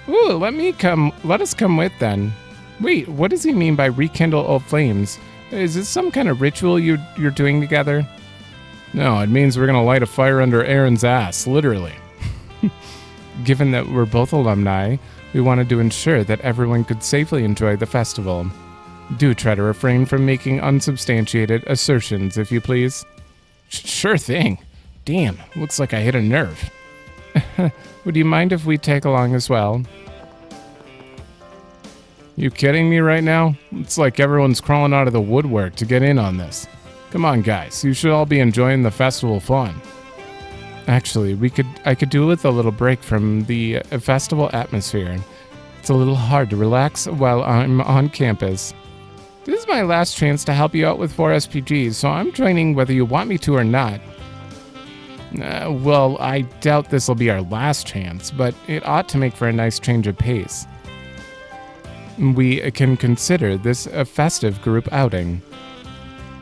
Ooh, let us come with then. Wait, what does he mean by rekindle old flames? Is this some kind of ritual you're doing together? No, it means we're gonna light a fire under Aaron's ass, literally. Given that we're both alumni, we wanted to ensure that everyone could safely enjoy the festival. Do try to refrain from making unsubstantiated assertions, if you please. Sure thing. Damn, looks like I hit a nerve. Would you mind if we tag along as well? You kidding me right now? It's like everyone's crawling out of the woodwork to get in on this. Come on, guys. You should all be enjoying the festival fun. Actually, I could do with a little break from the festival atmosphere. It's a little hard to relax while I'm on campus. This is my last chance to help you out with 4 SPGs, so I'm joining whether you want me to or not. Well, I doubt this will be our last chance, but it ought to make for a nice change of pace. We can consider this a festive group outing.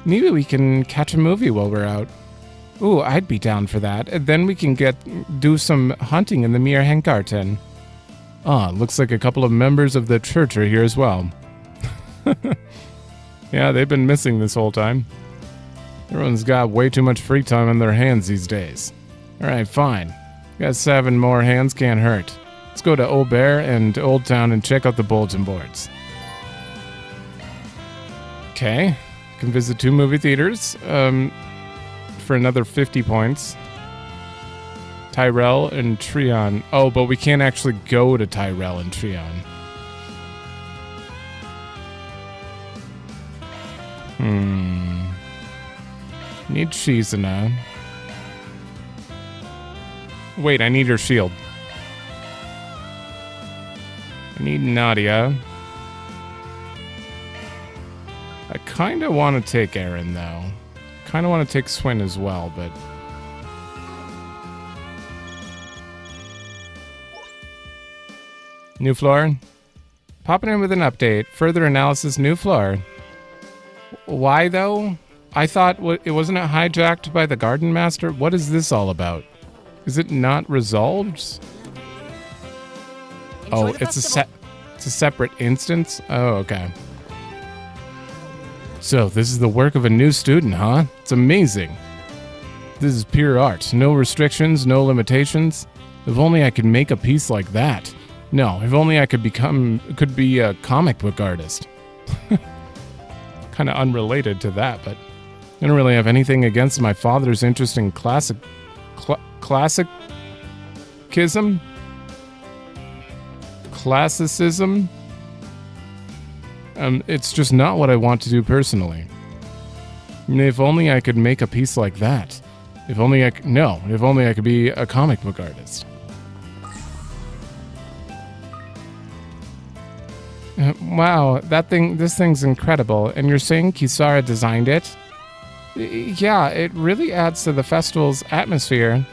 Maybe we can catch a movie while we're out. Ooh, I'd be down for that. And then we can do some hunting in the Mirhengarten. Ah, looks like a couple of members of the church are here as well. Yeah, they've been missing this whole time. Everyone's got way too much free time on their hands these days. Alright, fine. Got 7 more hands, can't hurt. Let's go to Auber and Old Town and check out the bulletin boards. Okay. Can visit 2 movie theaters for another 50 points. Tyrell and Treon. Oh, but we can't actually go to Tyrell and Treon. Need Shizuna. Wait, I need her shield. I need Nadia. I kind of want to take Aaron, though. Kind of want to take Swin as well, but New floor? Popping in with an update. Further analysis, new floor. Why, though? I thought it wasn't hijacked by the garden master? What is this all about? Is it not resolved? Oh, it's a separate instance? Oh, okay. So, this is the work of a new student, huh? It's amazing. This is pure art. No restrictions, no limitations. If only I could make a piece like that. No, if only I could be a comic book artist. Kind of unrelated to that, but I don't really have anything against my father's interest in classicism. It's just not what I want to do personally. If only I could make a piece like that. If only I could be a comic book artist. Wow, this thing's incredible. And you're saying Kisara designed it? Yeah, it really adds to the festival's atmosphere.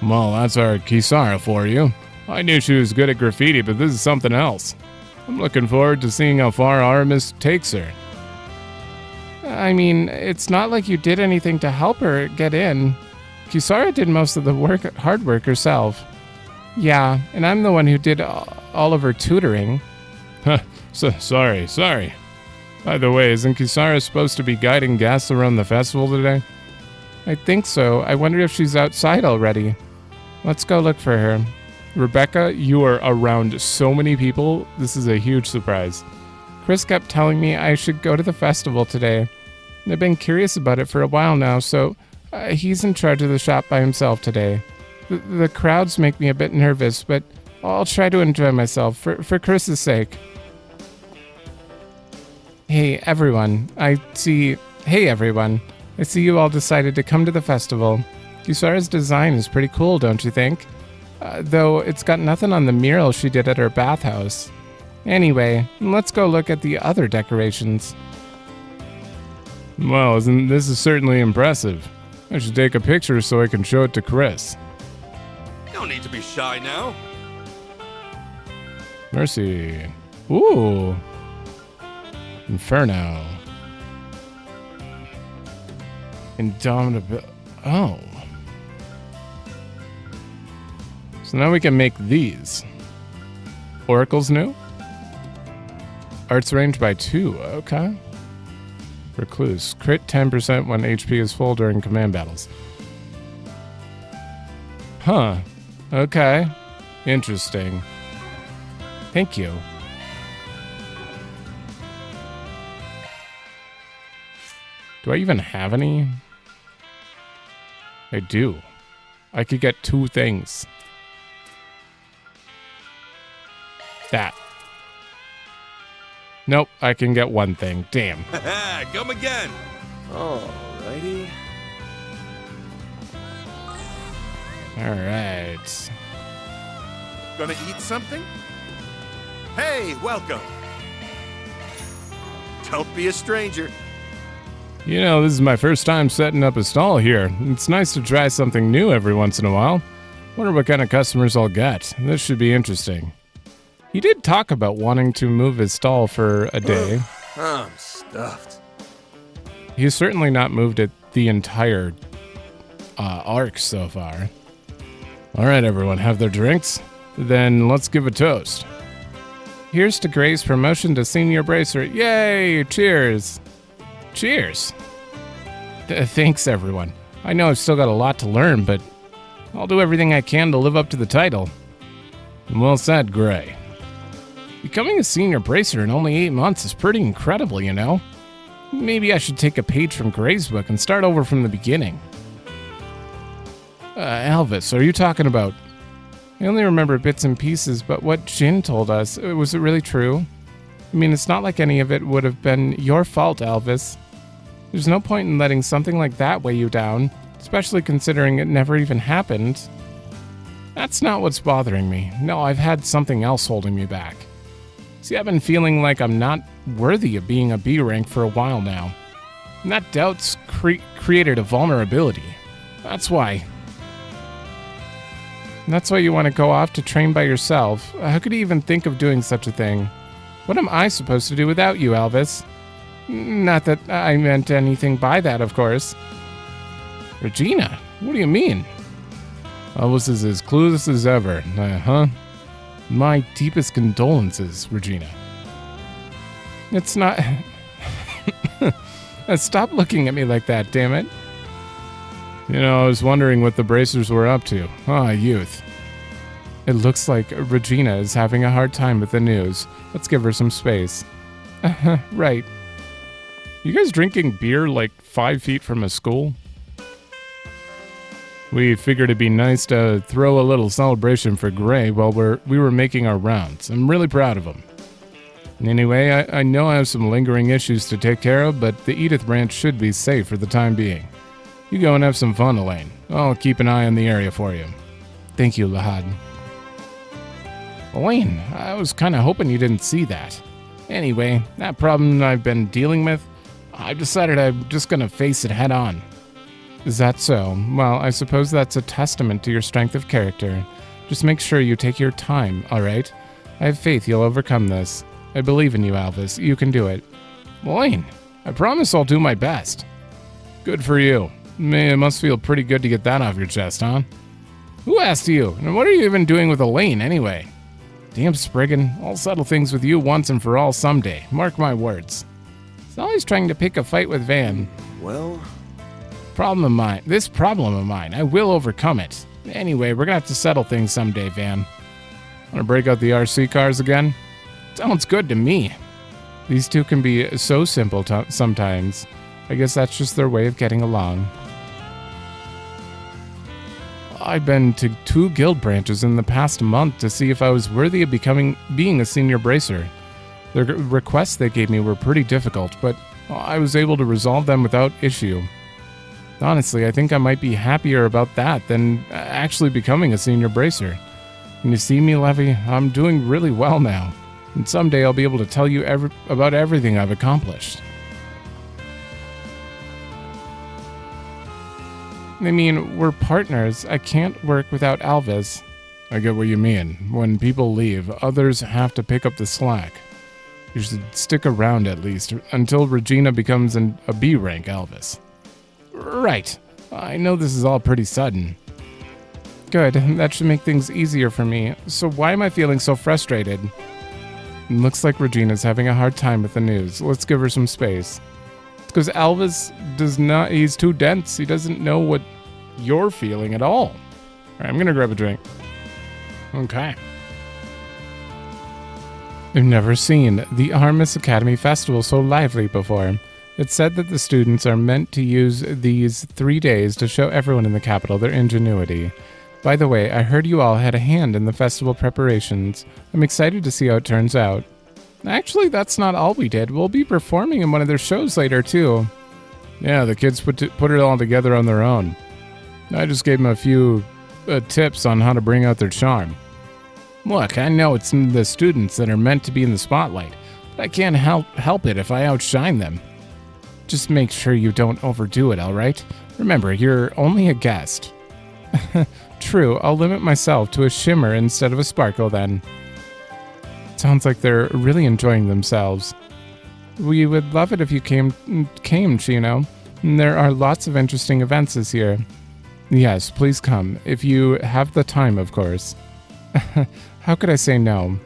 Well, that's our Kisara for you. I knew she was good at graffiti, but this is something else. I'm looking forward to seeing how far Aramis takes her. I mean, it's not like you did anything to help her get in. Kisara did most of the hard work herself. Yeah, and I'm the one who did all of her tutoring. Sorry. By the way, isn't Kisara supposed to be guiding guests around the festival today? I think so. I wonder if she's outside already. Let's go look for her. Rebecca, you are around so many people. This is a huge surprise. Chris kept telling me I should go to the festival today. I've been curious about it for a while now, so he's in charge of the shop by himself today. The crowds make me a bit nervous, but I'll try to enjoy myself for Chris's sake. Hey everyone, I see you all decided to come to the festival. Kisara's design is pretty cool, don't you think? Though it's got nothing on the mural she did at her bathhouse. Anyway, let's go look at the other decorations. Well, this is certainly impressive. I should take a picture so I can show it to Chris. No need to be shy now. Mercy. Ooh. Inferno. Indomitable. Oh. So now we can make these. Oracle's new? Arts range by 2. Okay. Recluse. Crit 10% when HP is full during command battles. Huh. Okay. Interesting. Thank you. Do I even have any? I do. I could get 2 things. That. Nope, I can get 1 thing. Damn. Come again. Alrighty. Alright. Gonna eat something? Hey, welcome. Don't be a stranger. You know, this is my first time setting up a stall here. It's nice to try something new every once in a while. Wonder what kind of customers I'll get. This should be interesting. He did talk about wanting to move his stall for a day. I'm stuffed. He's certainly not moved it the entire arc so far. Alright everyone, have their drinks? Then let's give a toast. Here's to Gray's promotion to senior bracer. Yay! Cheers! Cheers! Thanks everyone. I know I've still got a lot to learn, but I'll do everything I can to live up to the title. Well said, Gray. Becoming a senior bracer in only 8 months is pretty incredible, you know? Maybe I should take a page from Gray's book and start over from the beginning. Elvis, are you talking about... I only remember bits and pieces, but what Jin told us, was it really true? I mean, it's not like any of it would have been your fault, Elvis. There's no point in letting something like that weigh you down, especially considering it never even happened. That's not what's bothering me. No, I've had something else holding me back. See, I've been feeling like I'm not worthy of being a B rank for a while now. And that doubt's created a vulnerability. That's why. That's why you want to go off to train by yourself. How could you even think of doing such a thing? What am I supposed to do without you, Elvis? Not that I meant anything by that, of course. Regina, what do you mean? Elvis is as clueless as ever, huh? My deepest condolences, Regina. It's not... Stop looking at me like that, damn it. You know, I was wondering what the Bracers were up to. Ah, youth. It looks like Regina is having a hard time with the news. Let's give her some space. Right. You guys drinking beer like 5 feet from a school? We figured it'd be nice to throw a little celebration for Gray while we were making our rounds. I'm really proud of him. Anyway, I know I have some lingering issues to take care of, but the Edith Ranch should be safe for the time being. You go and have some fun, Elaine. I'll keep an eye on the area for you. Thank you, Lahad. Elaine, I was kind of hoping you didn't see that. Anyway, that problem I've been dealing with, I've decided I'm just going to face it head on. Is that so? Well, I suppose that's a testament to your strength of character. Just make sure you take your time, alright? I have faith you'll overcome this. I believe in you, Elvis. You can do it. Elaine, I promise I'll do my best. Good for you. Man, it must feel pretty good to get that off your chest, huh? Who asked you? And what are you even doing with Elaine, anyway? Damn, Spriggan. I'll settle things with you once and for all someday. Mark my words. He's always trying to pick a fight with Van. Well... This problem of mine, I will overcome it. Anyway, we're gonna have to settle things someday, Van. Wanna break out the RC cars again? Sounds good to me. These two can be so simple sometimes. I guess that's just their way of getting along. I've been to 2 guild branches in the past month to see if I was worthy of being a senior bracer. The requests they gave me were pretty difficult, but I was able to resolve them without issue. Honestly, I think I might be happier about that than actually becoming a senior bracer. And you see me, Levy? I'm doing really well now. And someday I'll be able to tell you about everything I've accomplished. I mean, we're partners. I can't work without Elvis. I get what you mean. When people leave, others have to pick up the slack. You should stick around at least until Regina becomes a B rank Elvis. Right. I know this is all pretty sudden. Good. That should make things easier for me. So why am I feeling so frustrated? It looks like Regina's having a hard time with the news. Let's give her some space. Because Elvis does not, he's too dense. He doesn't know what you're feeling at all. All right, I'm going to grab a drink. Okay. I've never seen the Aramis Academy Festival so lively before. It's said that the students are meant to use these 3 days to show everyone in the capital their ingenuity. By the way, I heard you all had a hand in the festival preparations. I'm excited to see how it turns out. Actually, that's not all we did. We'll be performing in one of their shows later, too. Yeah, the kids put it all together on their own. I just gave them a few tips on how to bring out their charm. Look, I know it's the students that are meant to be in the spotlight, but I can't help it if I outshine them. Just make sure you don't overdo it, alright? Remember, you're only a guest. True, I'll limit myself to a shimmer instead of a sparkle then. Sounds like they're really enjoying themselves. We would love it if you came, Chino. There are lots of interesting events this year. Yes, please come, if you have the time, of course. How could I say no?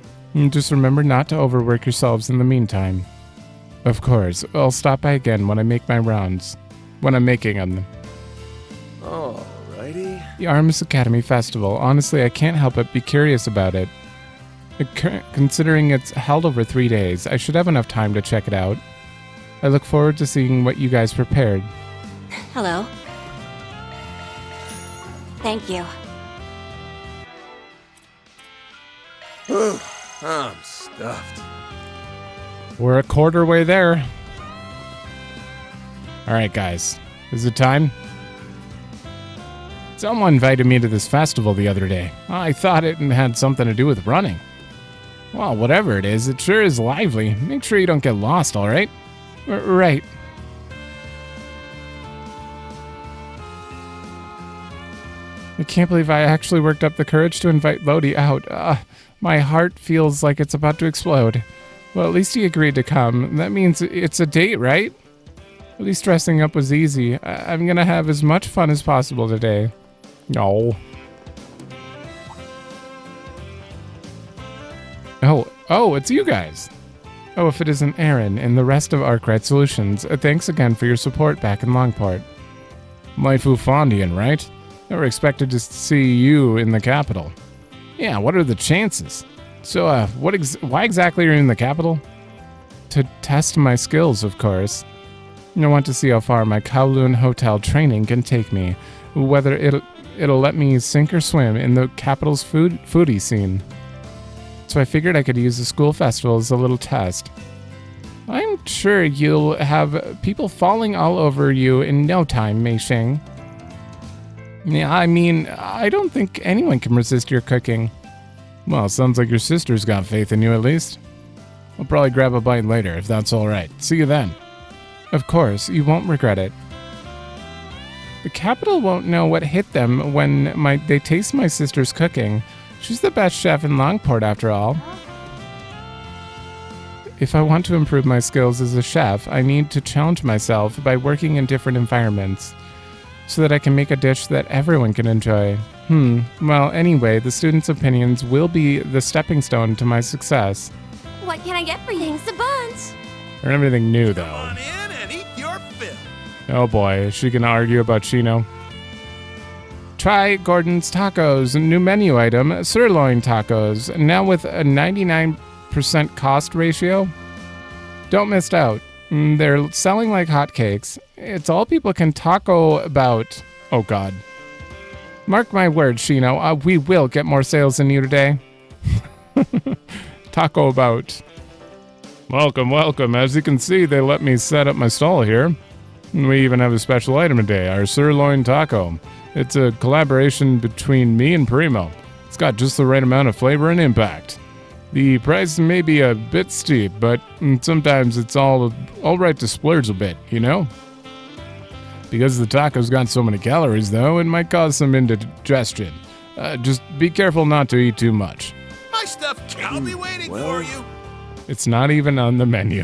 Just remember not to overwork yourselves in the meantime. Of course, I'll stop by again when I make my rounds. When I'm making them. Alrighty. The Aramis Academy Festival. Honestly, I can't help but be curious about it. Considering it's held over 3 days, I should have enough time to check it out. I look forward to seeing what you guys prepared. Hello. Thank you. I'm stuffed. We're a quarter way there. Alright, guys. Is it time? Someone invited me to this festival the other day. I thought it had something to do with running. Well, whatever it is, it sure is lively. Make sure you don't get lost, alright? Right. I can't believe I actually worked up the courage to invite Lodi out. My heart feels like it's about to explode. Well, at least he agreed to come. That means it's a date, right? At least dressing up was easy. I'm gonna have as much fun as possible today. No. Oh, it's you guys. Oh, if it isn't Aaron and the rest of Arkride Solutions, thanks again for your support back in Longport. Maifu Fondian, right? Never expected to see you in the capital. Yeah, what are the chances? So, why exactly are you in the capital? To test my skills, of course. I want to see how far my Kowloon Hotel training can take me, whether it'll let me sink or swim in the capital's foodie scene. So I figured I could use the school festival as a little test. I'm sure you'll have people falling all over you in no time, Mei Xing. Yeah, I mean, I don't think anyone can resist your cooking. Well, sounds like your sister's got faith in you at least. I'll probably grab a bite later if that's alright. See you then. Of course, you won't regret it. The capital won't know what hit them when they taste my sister's cooking. She's the best chef in Longport after all. If I want to improve my skills as a chef, I need to challenge myself by working in different environments, so that I can make a dish that everyone can enjoy. Well, anyway, the students' opinions will be the stepping stone to my success. What can I get for you? Thanks a bunch. Or everything new, though. Come on in and eat your fill. Oh boy, is she gonna argue about Chino? Try Gordon's Tacos, new menu item, sirloin tacos, now with a 99% cost ratio. Don't miss out. They're selling like hotcakes. It's all people can taco about. Oh god. Mark my words, Chino, we will get more sales than you today. Taco about. Welcome, welcome. As you can see, they let me set up my stall here. We even have a special item today, our sirloin taco. It's a collaboration between me and Primo. It's got just the right amount of flavor and impact. The price may be a bit steep, but sometimes it's all right to splurge a bit, you know? Because the taco's got so many calories, though, it might cause some indigestion. Just be careful not to eat too much. My stuff I'll be waiting for you. It's not even on the menu.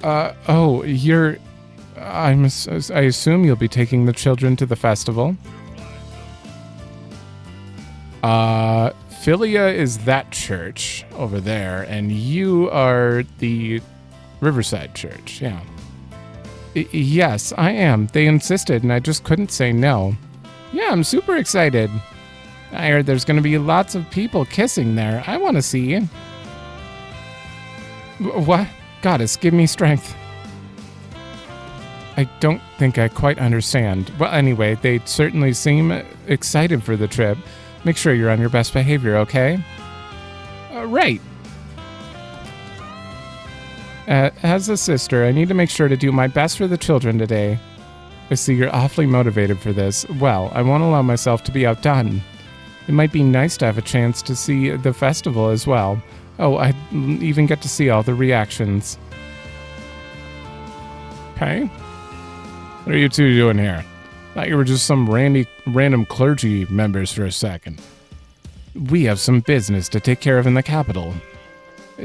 I assume you'll be taking the children to the festival. Philia is that church over there, and you are the Riverside Church, yeah. Yes, I am. They insisted, and I just couldn't say no. Yeah, I'm super excited. I heard there's going to be lots of people kissing there. I want to see. What? Goddess, give me strength. I don't think I quite understand. Well, anyway, they certainly seem excited for the trip. Make sure you're on your best behavior, okay? Right. As a sister, I need to make sure to do my best for the children today. I see you're awfully motivated for this. Well, I won't allow myself to be outdone. It might be nice to have a chance to see the festival as well. Oh, I even get to see all the reactions. Okay. What are you two doing here? Thought you were just some random clergy members for a second. We have some business to take care of in the capital.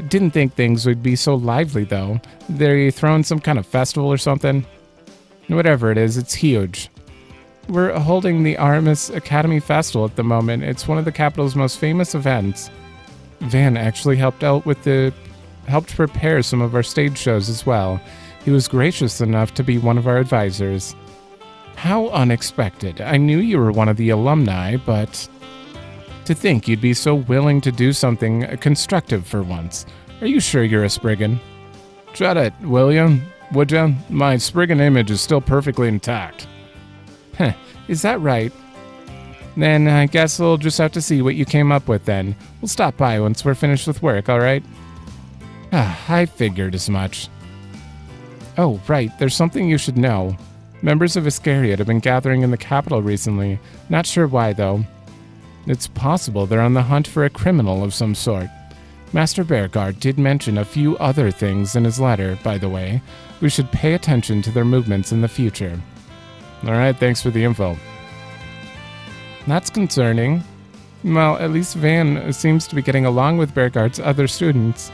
Didn't think things would be so lively, though. They throwing some kind of festival or something? Whatever it is, it's huge. We're holding the Aramis Academy Festival at the moment. It's one of the capital's most famous events. Van actually helped prepare some of our stage shows as well. He was gracious enough to be one of our advisors. How unexpected. I knew you were one of the alumni, but to think you'd be so willing to do something constructive for once. Are you sure you're a spriggan? Shut it, William. Would ya? My spriggan image is still perfectly intact. Heh, is that right? Then I guess we'll just have to see what you came up with then. We'll stop by once we're finished with work, alright? I figured as much. Oh, right, there's something you should know. Members of Iscariot have been gathering in the capital recently. Not sure why, though. It's possible they're on the hunt for a criminal of some sort. Master Bearguard did mention a few other things in his letter, by the way. We should pay attention to their movements in the future. Alright, thanks for the info. That's concerning. Well, at least Van seems to be getting along with Beauregard's other students.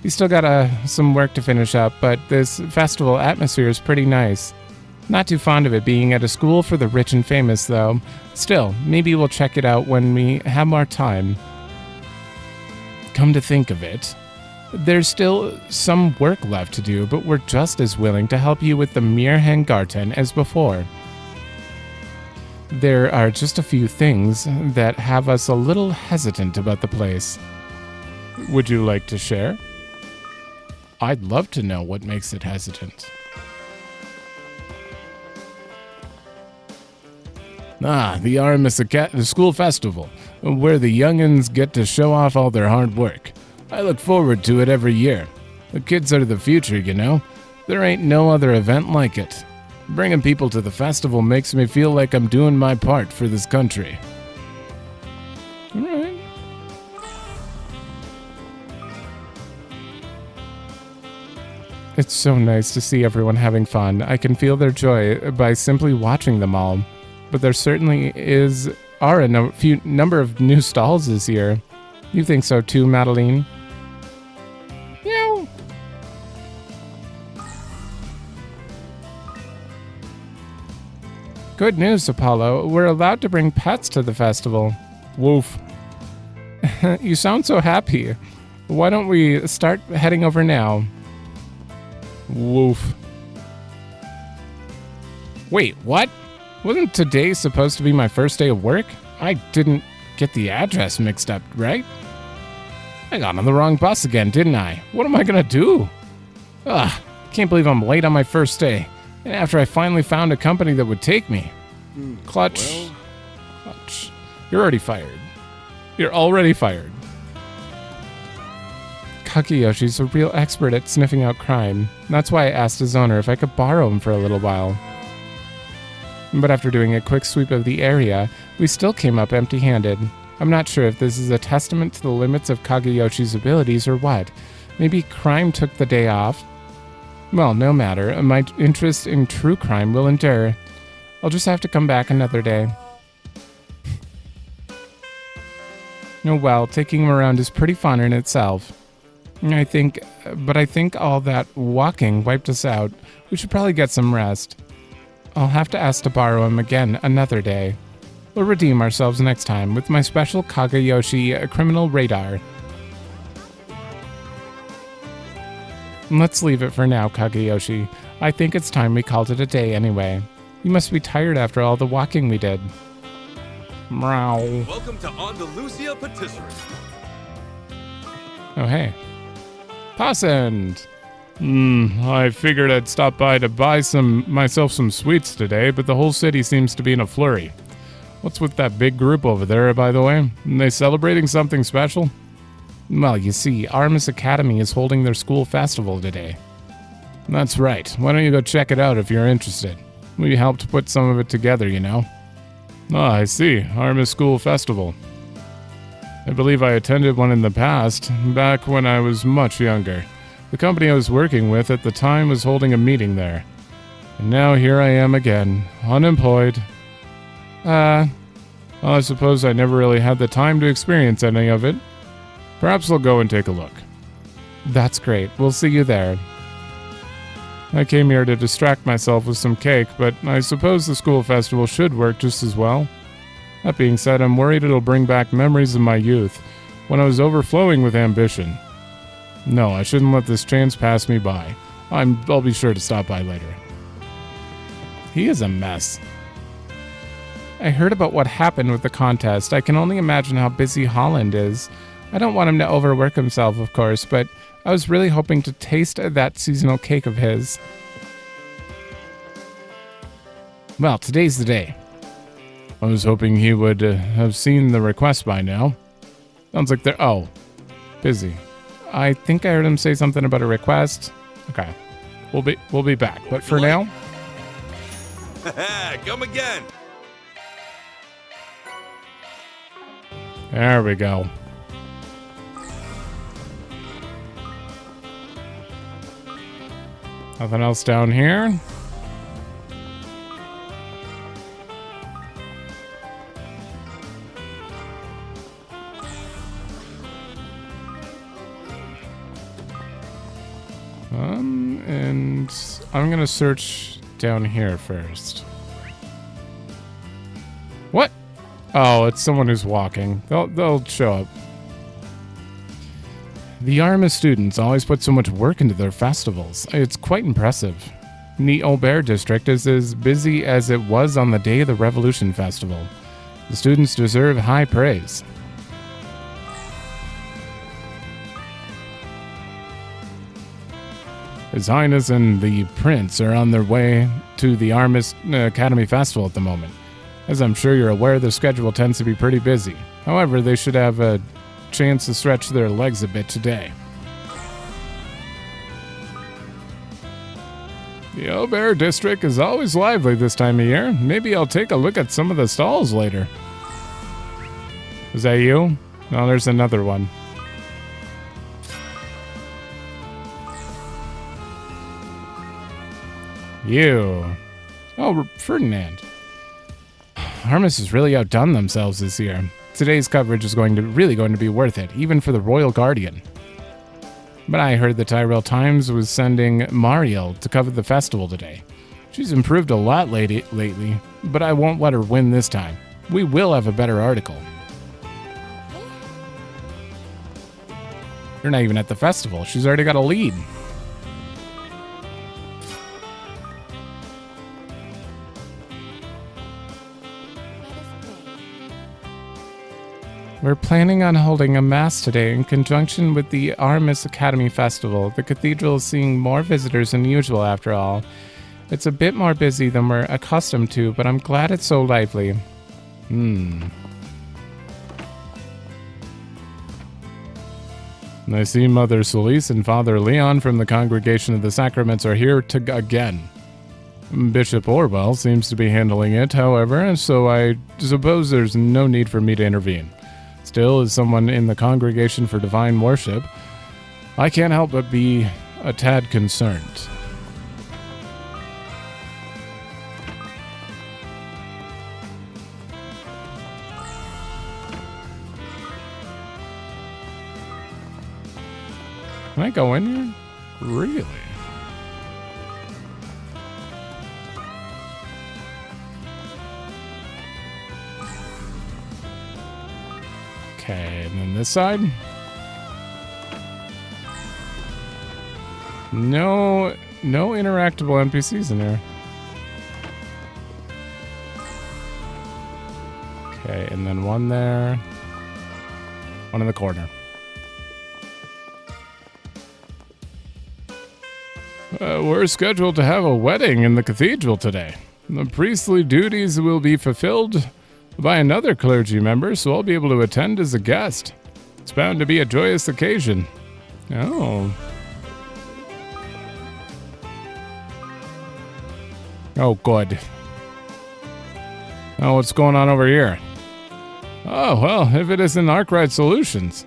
We still got some work to finish up, but this festival atmosphere is pretty nice. Not too fond of it being at a school for the rich and famous, though. Still, maybe we'll check it out when we have more time. Come to think of it, there's still some work left to do, but we're just as willing to help you with the Mirhengarten as before. There are just a few things that have us a little hesitant about the place. Would you like to share? I'd love to know what makes it hesitant. The Aramis the School Festival, where the young'uns get to show off all their hard work. I look forward to it every year. The kids are the future, you know. There ain't no other event like it. Bringing people to the festival makes me feel like I'm doing my part for this country. Alright. It's so nice to see everyone having fun. I can feel their joy by simply watching them all. But there certainly are a number of new stalls this year. You think so too, Madeline? Meow. Good news, Apollo. We're allowed to bring pets to the festival. Woof. You sound so happy. Why don't we start heading over now? Woof. Wait, what? Wasn't today supposed to be my first day of work? I didn't get the address mixed up, right? I got on the wrong bus again, didn't I? What am I gonna do? Ugh, can't believe I'm late on my first day. And after I finally found a company that would take me. Clutch. Clutch. You're already fired. You're already fired. Kakeyoshi's a real expert at sniffing out crime. That's why I asked his owner if I could borrow him for a little while. But after doing a quick sweep of the area, we still came up empty-handed. I'm not sure if this is a testament to the limits of Kageyoshi's abilities or what. Maybe crime took the day off? Well, no matter. My interest in true crime will endure. I'll just have to come back another day. Oh well, taking him around is pretty fun in itself. I think all that walking wiped us out. We should probably get some rest. I'll have to ask to borrow him again another day. We'll redeem ourselves next time with my special Kageyoshi criminal radar. Let's leave it for now, Kageyoshi. I think it's time we called it a day anyway. You must be tired after all the walking we did. Meow. Welcome to Andalusia Patisserie. Oh, hey. Passend! I figured I'd stop by to buy myself some sweets today, but the whole city seems to be in a flurry. What's with that big group over there, by the way? Are they celebrating something special? Well, you see, Aramis Academy is holding their school festival today. That's right. Why don't you go check it out if you're interested? We helped put some of it together, you know. Ah, I see. Aramis School Festival. I believe I attended one in the past, back when I was much younger. The company I was working with at the time was holding a meeting there. And now here I am again, unemployed. Well, I suppose I never really had the time to experience any of it. Perhaps I'll go and take a look. That's great. We'll see you there. I came here to distract myself with some cake, but I suppose the school festival should work just as well. That being said, I'm worried it'll bring back memories of my youth, when I was overflowing with ambition. No, I shouldn't let this chance pass me by. I'll be sure to stop by later. He is a mess. I heard about what happened with the contest. I can only imagine how busy Holland is. I don't want him to overwork himself, of course, but I was really hoping to taste that seasonal cake of his. Well, today's the day. I was hoping he would have seen the request by now. Sounds like they're... Oh, busy. I think I heard him say something about a request. Okay. We'll be back. But for now... Come again. There we go. Nothing else down here. And I'm gonna search down here first. What? Oh, it's someone who's walking. They'll show up. The Aramis students always put so much work into their festivals. It's quite impressive. The Auber district is as busy as it was on the day of the Revolution Festival. The students deserve high praise. His Highness and the Prince are on their way to the Aramis Academy Festival at the moment. As I'm sure you're aware, their schedule tends to be pretty busy. However, they should have a chance to stretch their legs a bit today. The Auber district is always lively this time of year. Maybe I'll take a look at some of the stalls later. Is that you? No, there's another one. You. Oh, Ferdinand. Aramis has really outdone themselves this year. Today's coverage is really going to be worth it, even for the Royal Guardian. But I heard the Tyrell Times was sending Mariel to cover the festival today. She's improved a lot lately, but I won't let her win this time. We will have a better article. You're not even at the festival. She's already got a lead. We're planning on holding a mass today in conjunction with the Aramis Academy Festival. The cathedral is seeing more visitors than usual after all. It's a bit more busy than we're accustomed to, but I'm glad it's so lively. I see Mother Solis and Father Leon from the Congregation of the Sacraments are here again. Bishop Orwell seems to be handling it, however, so I suppose there's no need for me to intervene. Still, as someone in the Congregation for Divine Worship, I can't help but be a tad concerned. Can I go in here? Really? Okay, and then this side? No interactable NPCs in here. Okay, and then one there. One in the corner. We're scheduled to have a wedding in the cathedral today. The priestly duties will be fulfilled by another clergy member, so I'll be able to attend as a guest. It's bound to be a joyous occasion. Oh. Oh, good. Oh, what's going on over here? Oh, well, if it isn't Arkride Solutions.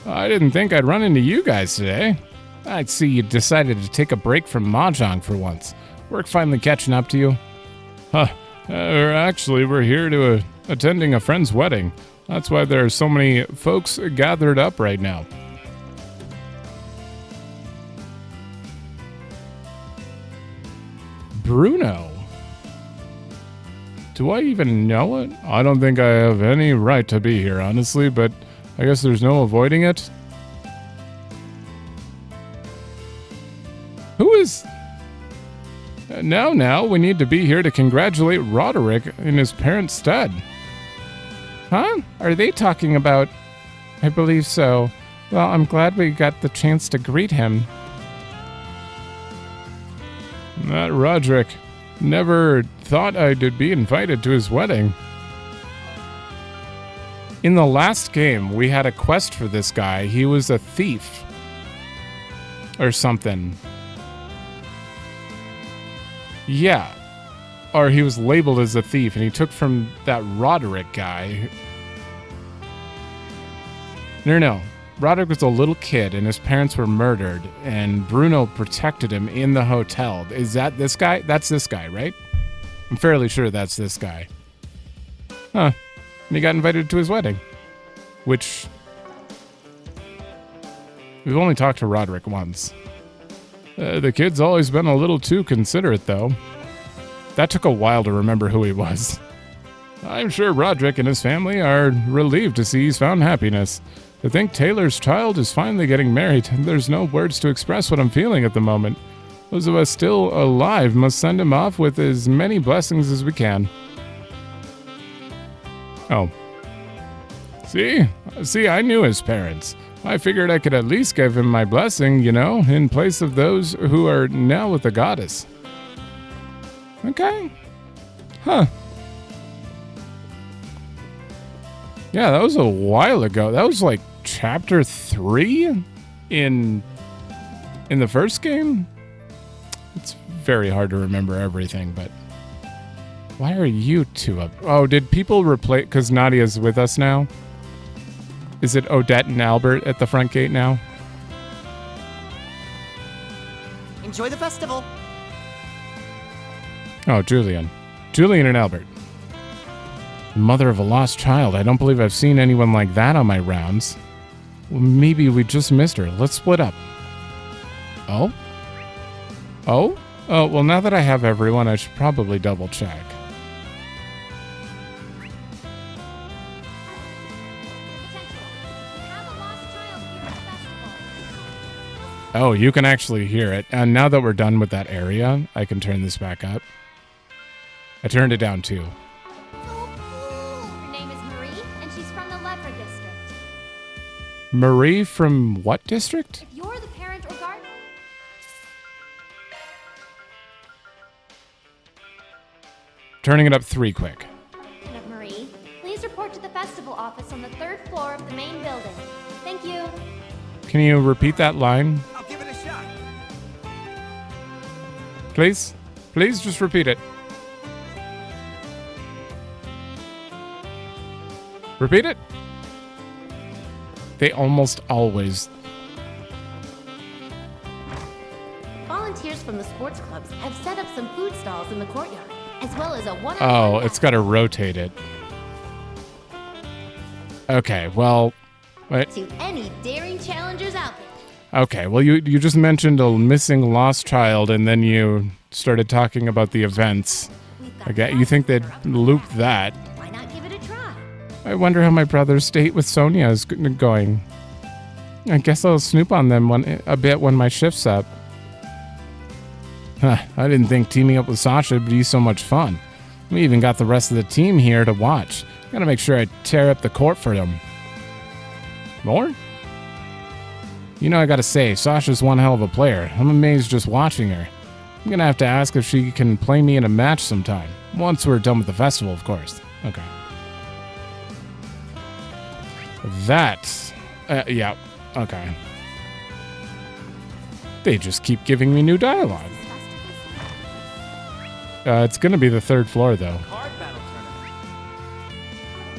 I didn't think I'd run into you guys today. I'd see you decided to take a break from Mahjong for once. Work finally catching up to you? Huh. Actually, we're here to attending a friend's wedding. That's why there are so many folks gathered up right now. Bruno. Do I even know it? I don't think I have any right to be here, honestly, but I guess there's no avoiding it. Who is... Now, we need to be here to congratulate Roderick in his parents' stead. Huh? Are they talking about... I believe so. Well, I'm glad we got the chance to greet him. That Roderick. Never thought I'd be invited to his wedding. In the last game, we had a quest for this guy. He was a thief. Or something. Yeah. Or he was labeled as a thief, and he took from that Roderick guy. No. Roderick was a little kid, and his parents were murdered, and Bruno protected him in the hotel. Is that this guy? That's this guy, right? I'm fairly sure that's this guy. Huh. And he got invited to his wedding. Which... We've only talked to Roderick once. The kid's always been a little too considerate, though. That took a while to remember who he was. I'm sure Roderick and his family are relieved to see he's found happiness. To think Taylor's child is finally getting married, there's no words to express what I'm feeling at the moment. Those of us still alive must send him off with as many blessings as we can. Oh. See, I knew his parents. I figured I could at least give him my blessing, you know, in place of those who are now with the goddess. Okay. Huh. Yeah, that was a while ago. That was like chapter 3 in the first game. It's very hard to remember everything, but why are you two up? Oh, did people replace, because Nadia's with us now? Is it Odette and Albert at the front gate now? Enjoy the festival. Oh, Julian and Albert. Mother of a lost child. I don't believe I've seen anyone like that on my rounds. Well, maybe we just missed her. Let's split up. Oh? Oh? Oh, well, now that I have everyone, I should probably double check. Oh, you can actually hear it. And now that we're done with that area, I can turn this back up. I turned it down too. Her name is Marie, and she's from the Leopard District. Marie from what district? If you're the parent or guardian... Turning it up 3 quick. of Marie, please report to the festival office on the 3rd floor of the main building. Thank you. Can you repeat that line? I'll give it a shot. Please? Please just repeat it. Repeat it? They almost always... Volunteers from the sports clubs have set up some food stalls in the courtyard, as well as a one. Oh, it's got to rotate it. Okay, well... Wait. To any daring challengers out there. Okay, well, you just mentioned a missing lost child, and then you started talking about the events. Okay, you think they'd loop that. Why not give it a try? I wonder how my brother's date with Sonia is going. I guess I'll snoop on them a bit when my shift's up. Huh, I didn't think teaming up with Sasha would be so much fun. We even got the rest of the team here to watch. Gotta make sure I tear up the court for them. More? You know, I gotta say, Sasha's one hell of a player. I'm amazed just watching her. I'm gonna have to ask if she can play me in a match sometime. Once we're done with the festival, of course. Okay. That... yeah, okay. They just keep giving me new dialogue. It's gonna be the 3rd floor, though. Card battle tournament.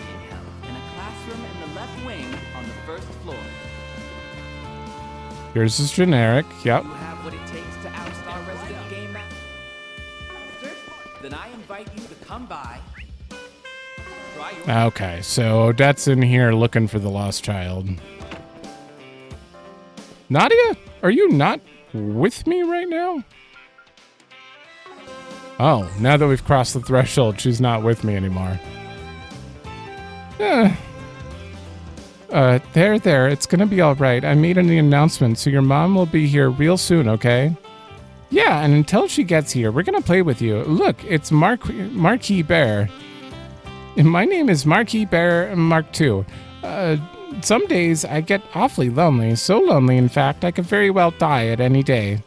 Being held in a classroom in the left wing on the 1st floor. Yours is generic, yep. You have what it takes to oust our resident game master? Then I invite you to come by. Try your Okay, so Odette's in here looking for the lost child. Nadia, are you not with me right now? Oh, now that we've crossed the threshold, she's not with me anymore. There, it's gonna be alright. I made an announcement, so your mom will be here real soon, okay? Yeah, and until she gets here, we're gonna play with you. Look, it's Marquis Bear. My name is Marquis Bear Mark II. Some days I get awfully lonely. So lonely, in fact, I could very well die at any day.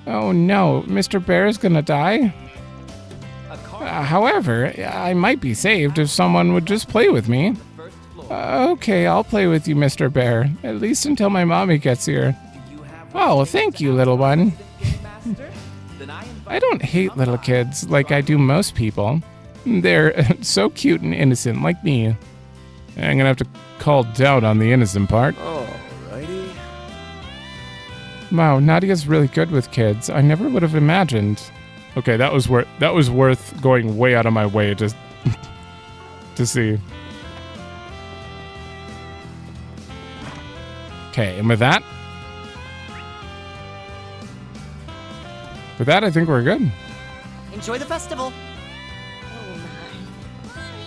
Oh no, Mr. Bear is gonna die? However, I might be saved if someone would just play with me. Okay, I'll play with you, Mr. Bear. At least until my mommy gets here. Oh, thank you, little one. I don't hate little kids like I do most people. They're so cute and innocent like me. I'm gonna have to call down on the innocent part. Alrighty. Wow, Nadia's really good with kids. I never would have imagined. Okay, that was worth going way out of my way to see. Okay, and with that, with that, I think we're good. Enjoy the festival.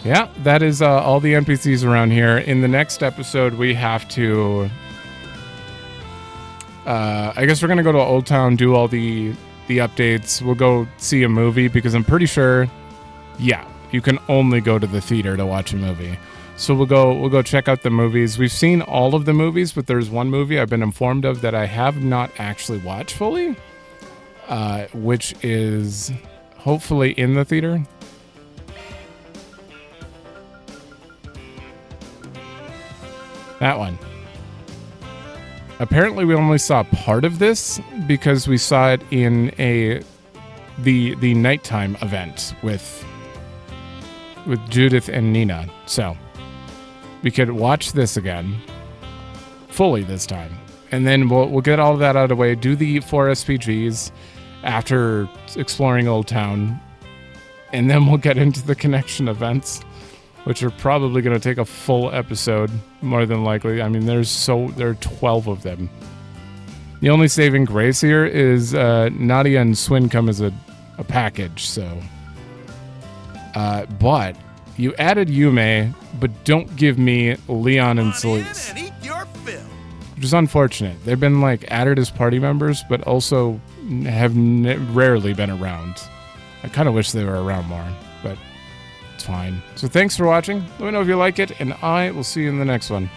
Yeah, that is all the NPCs around here. In the next episode, we have to... I guess we're going to go to Old Town, do all the updates. We'll go see a movie, because I'm pretty sure, yeah, you can only go to the theater to watch a movie. So we'll go check out the movies. We've seen all of the movies, but there's one movie I've been informed of that I have not actually watched fully, which is hopefully in the theater. That one. Apparently we only saw part of this because we saw it in the nighttime event with Judith and Nina. So we could watch this again fully this time. And then we'll get all of that out of the way, do the 4 SPGs after exploring Old Town, and then we'll get into the connection events, which are probably going to take a full episode, more than likely. I mean, there are 12 of them. The only saving grace here is Nadia and Swin come as a package, so... but you added Yume, but don't give me Leon and Celeste. And eat your fill. Which is unfortunate. They've been, like, added as party members, but also have rarely been around. I kind of wish they were around more, but... fine. So thanks for watching. Let me know if you like it, and I will see you in the next one.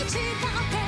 Check out